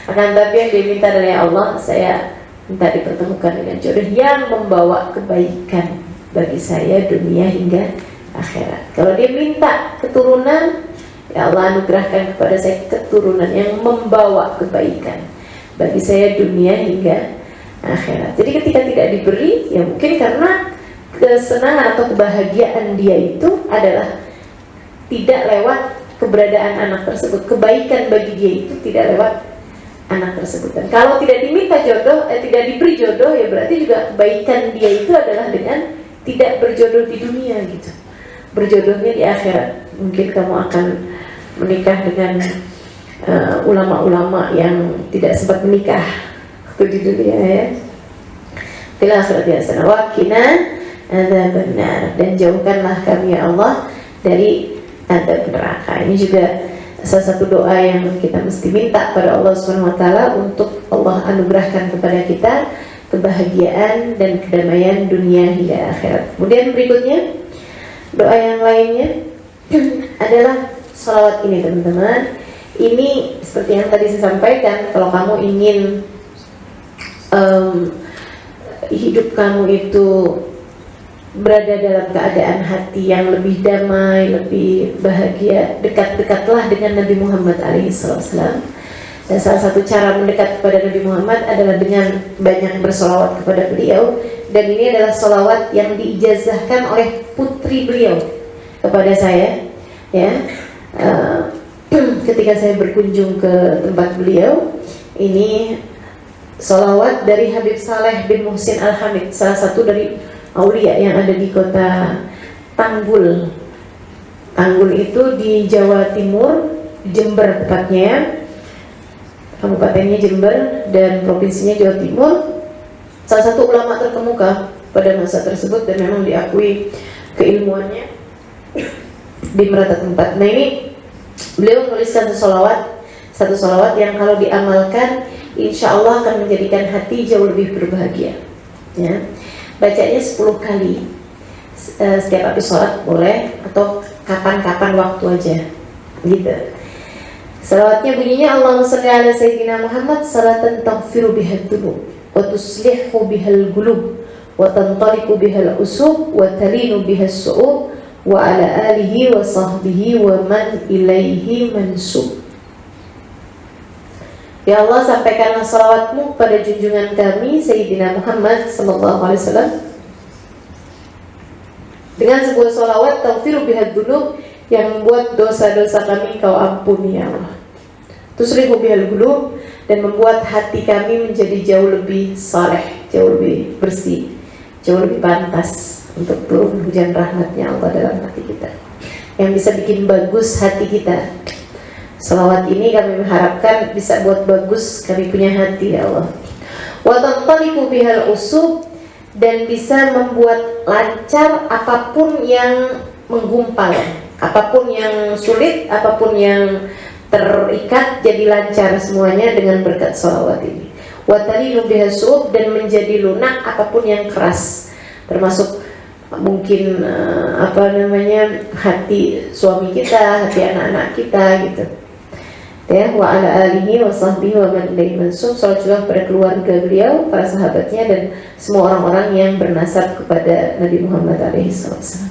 Speaker 1: Akan tapi yang diminta dari Allah, saya minta dipertemukan dengan jodoh yang membawa kebaikan bagi saya dunia hingga akhirat. Kalau dia minta keturunan, ya Allah anugerahkan kepada saya keturunan yang membawa kebaikan bagi saya dunia hingga akhirat. Jadi ketika tidak diberi, ya mungkin karena kesenangan atau kebahagiaan dia itu adalah tidak lewat keberadaan anak tersebut. Kebaikan bagi dia itu tidak lewat anak tersebut. Dan kalau tidak diminta jodoh, tidak diberi jodoh, ya berarti juga kebaikan dia itu adalah dengan tidak berjodoh di dunia gitu. Berjodohnya di akhirat. Mungkin kamu akan menikah dengan ulama-ulama yang tidak sempat menikah waktu di dunia ya. Fil akhirati hasanah wa qina adzabannar. Dan jauhkanlah kami ya Allah dari adab neraka. Ini juga salah satu doa yang kita mesti minta pada Allah Subhanahu wa Ta'ala untuk Allah anugerahkan kepada kita kebahagiaan dan kedamaian dunia hingga akhirat. Kemudian berikutnya, doa yang lainnya adalah salawat ini teman-teman. Ini seperti yang tadi saya sampaikan, kalau kamu ingin hidup kamu itu berada dalam keadaan hati yang lebih damai, lebih bahagia, dekat-dekatlah dengan Nabi Muhammad SAW. Dan salah satu cara mendekat kepada Nabi Muhammad adalah dengan banyak bersolawat kepada beliau. Dan ini adalah solawat yang diijazahkan oleh putri beliau kepada saya, ya. Ketika saya berkunjung ke tempat beliau, ini solawat dari Habib Saleh bin Muhsin Al-Hamid, salah satu dari aulia yang ada di kota Tanggul. Tanggul itu di Jawa Timur, Jember tepatnya. Kabupatennya Jember dan provinsinya Jawa Timur. Salah satu ulama terkemuka pada masa tersebut dan memang diakui keilmuannya di merata tempat. Nah, ini beliau menuliskan satu solawat yang kalau diamalkan insya Allah akan menjadikan hati jauh lebih berbahagia, ya. Bacanya 10 kali setiap habis sholat boleh, atau kapan-kapan waktu aja, gitu. Salawatnya bunyinya, Allahumma shalli ala sayyidina Muhammad salatan taghfiru bihal dzunub wa tuslihu bihal qulub wa tantaliqu bihal usub wa talinu bihal su'ub wa ala alihi wa sahbihi wa man ilaihi mansub. Ya Allah, sampaikanlah salawatmu pada junjungan kami Sayyidina Muhammad sallallahu alaihi wasallam dengan sebuah salawat taghfiru bihal dzunub yang membuat dosa-dosa kami kau ampuni, ya Allah. Tusrihu bihal qulub, dan membuat hati kami menjadi jauh lebih saleh, jauh lebih bersih, jauh lebih pantas untuk turun hujan rahmatnya Allah dalam hati kita, yang bisa bikin bagus hati kita. Salawat ini kami mengharapkan bisa buat bagus kami punya hati, ya Allah. Wa tantaliqu bihal usub, dan bisa membuat lancar apapun yang menggumpal, apapun yang sulit, apapun yang terikat jadi lancar semuanya dengan berkat salawat ini. Wa talinu bihal su'ub, dan menjadi lunak apapun yang keras, termasuk mungkin hati suami kita, hati anak-anak kita, gitu. Ya, wa ala alihi wa sahbihi wa man ilaihi mansub. Salat juga pada keluarga beliau, para sahabatnya, dan semua orang-orang yang bernasab kepada Nabi Muhammad SAW.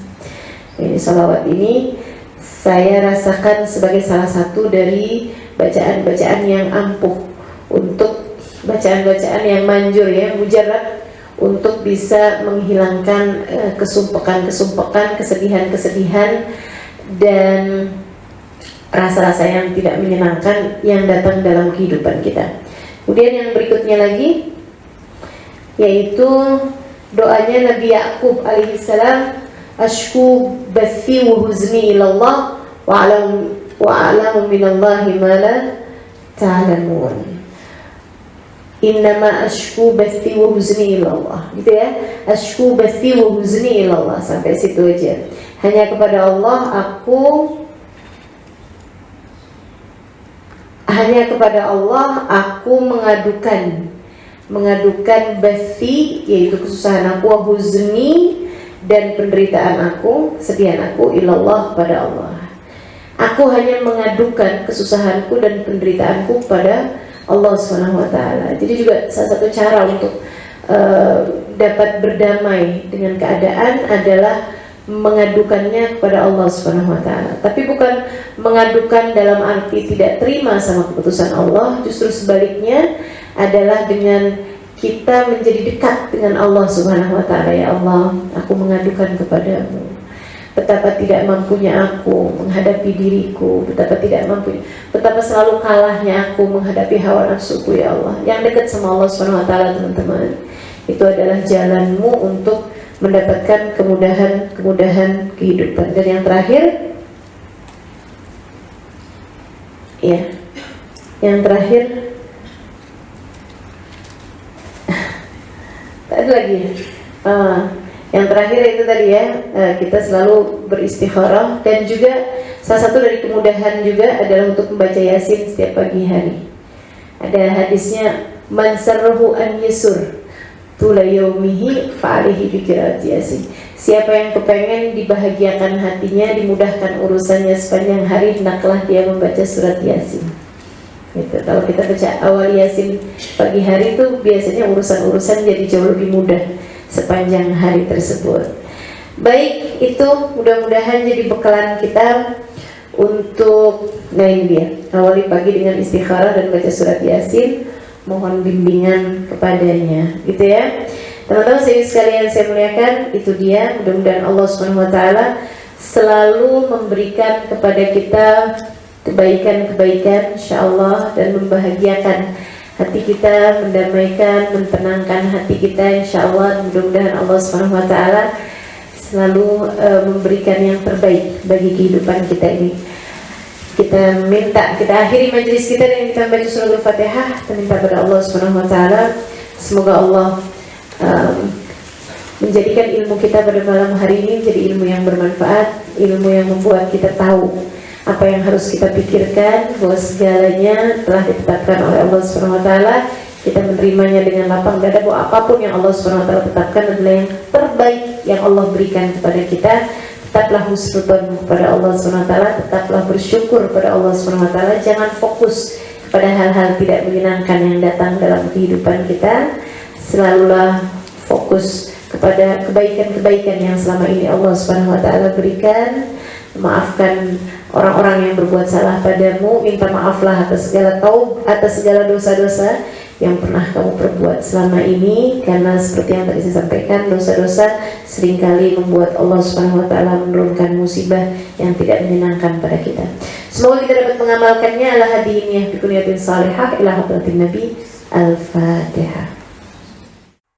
Speaker 1: Ini salawat ini saya rasakan sebagai salah satu dari bacaan-bacaan yang ampuh, untuk bacaan-bacaan yang manjur, ya, mujarab, untuk bisa menghilangkan kesumpekan-kesumpekan, kesedihan-kesedihan, dan rasa-rasa yang tidak menyenangkan yang datang dalam kehidupan kita. Kemudian yang berikutnya lagi, yaitu doanya Nabi Ya'qub alaihissalam, ashku bathi wa huzni ilallah wa a'lamu minallahi ma la ta'lamun. Innama ashku bathi wa huzni ilallah, gitu ya. Ashku bathi wa huzni ilallah, sampai situ aja. Hanya kepada Allah aku mengadukan bathi, yaitu kesusahan aku, wa huzni, dan penderitaan aku, kesedihan aku, ilallah, pada Allah. Aku hanya mengadukan kesusahanku dan penderitaanku pada Allah SWT. Jadi juga salah satu cara untuk dapat berdamai dengan keadaan adalah mengadukannya kepada Allah SWT. Tapi bukan mengadukan dalam arti tidak terima sama keputusan Allah, justru sebaliknya adalah dengan kita menjadi dekat dengan Allah Subhanahu wa Ta'ala. Ya Allah, aku mengadukan kepadamu betapa tidak mampunya aku menghadapi diriku, betapa selalu kalahnya aku menghadapi hawa nafsuku, ya Allah. Yang dekat sama Allah Subhanahu wa Ta'ala, teman-teman, itu adalah jalanmu untuk mendapatkan kemudahan kehidupan. Dan yang terakhir, ya, yang terakhir ada lagi. Yang terakhir itu tadi, ya, kita selalu beristikharah, dan juga salah satu dari kemudahan juga adalah untuk membaca Yasin setiap pagi hari. Ada hadisnya, man sarrahu an yusur tula yaumihi fa'alihi bi qiraati Yasin. Siapa yang kepengen dibahagiakan hatinya, dimudahkan urusannya sepanjang hari, hendaklah dia membaca surat Yasin. Gitu. Kalau kita baca awal Yasin pagi hari itu biasanya urusan-urusan jadi jauh lebih mudah sepanjang hari tersebut. Baik, itu mudah-mudahan jadi bekalan kita untuk ini dia. Awali pagi dengan istikharah dan baca surat Yasin, mohon bimbingan kepadanya, gitu ya. Teman-teman sekalian saya muliakan, itu dia. Mudah-mudahan Allah SWT selalu memberikan kepada kita kebaikan-kebaikan insyaallah dan membahagiakan hati kita, mendamaikan, mentenangkan hati kita insyaallah. Mudah-mudahan Allah SWT selalu memberikan yang terbaik bagi kehidupan kita ini. Kita minta, kita akhiri majelis kita dengan kita membaca surah Al-Fatihah. Kita minta kepada Allah SWT semoga Allah menjadikan ilmu kita pada malam hari ini menjadi ilmu yang bermanfaat, ilmu yang membuat kita tahu apa yang harus kita pikirkan, bahwa segalanya telah ditetapkan oleh Allah SWT. Kita menerimanya dengan lapang dada bahwa apapun yang Allah SWT tetapkan adalah yang terbaik yang Allah berikan kepada kita. Tetaplah husnudzon kepada Allah SWT, tetaplah bersyukur kepada Allah SWT. Jangan fokus kepada hal-hal tidak menyenangkan yang datang dalam kehidupan kita. Selalulah fokus kepada kebaikan-kebaikan yang selama ini Allah SWT berikan. Maafkan orang-orang yang berbuat salah padamu, minta maaflah atas segala dosa-dosa yang pernah kamu perbuat selama ini, karena seperti yang tadi saya sampaikan, dosa-dosa seringkali membuat Allah SWT menurunkan musibah yang tidak menyenangkan pada kita. Semoga kita dapat mengamalkannya. Ala hadiniyah bi kunyatin salihah ila hadratin Nabi. Al-Fatihah.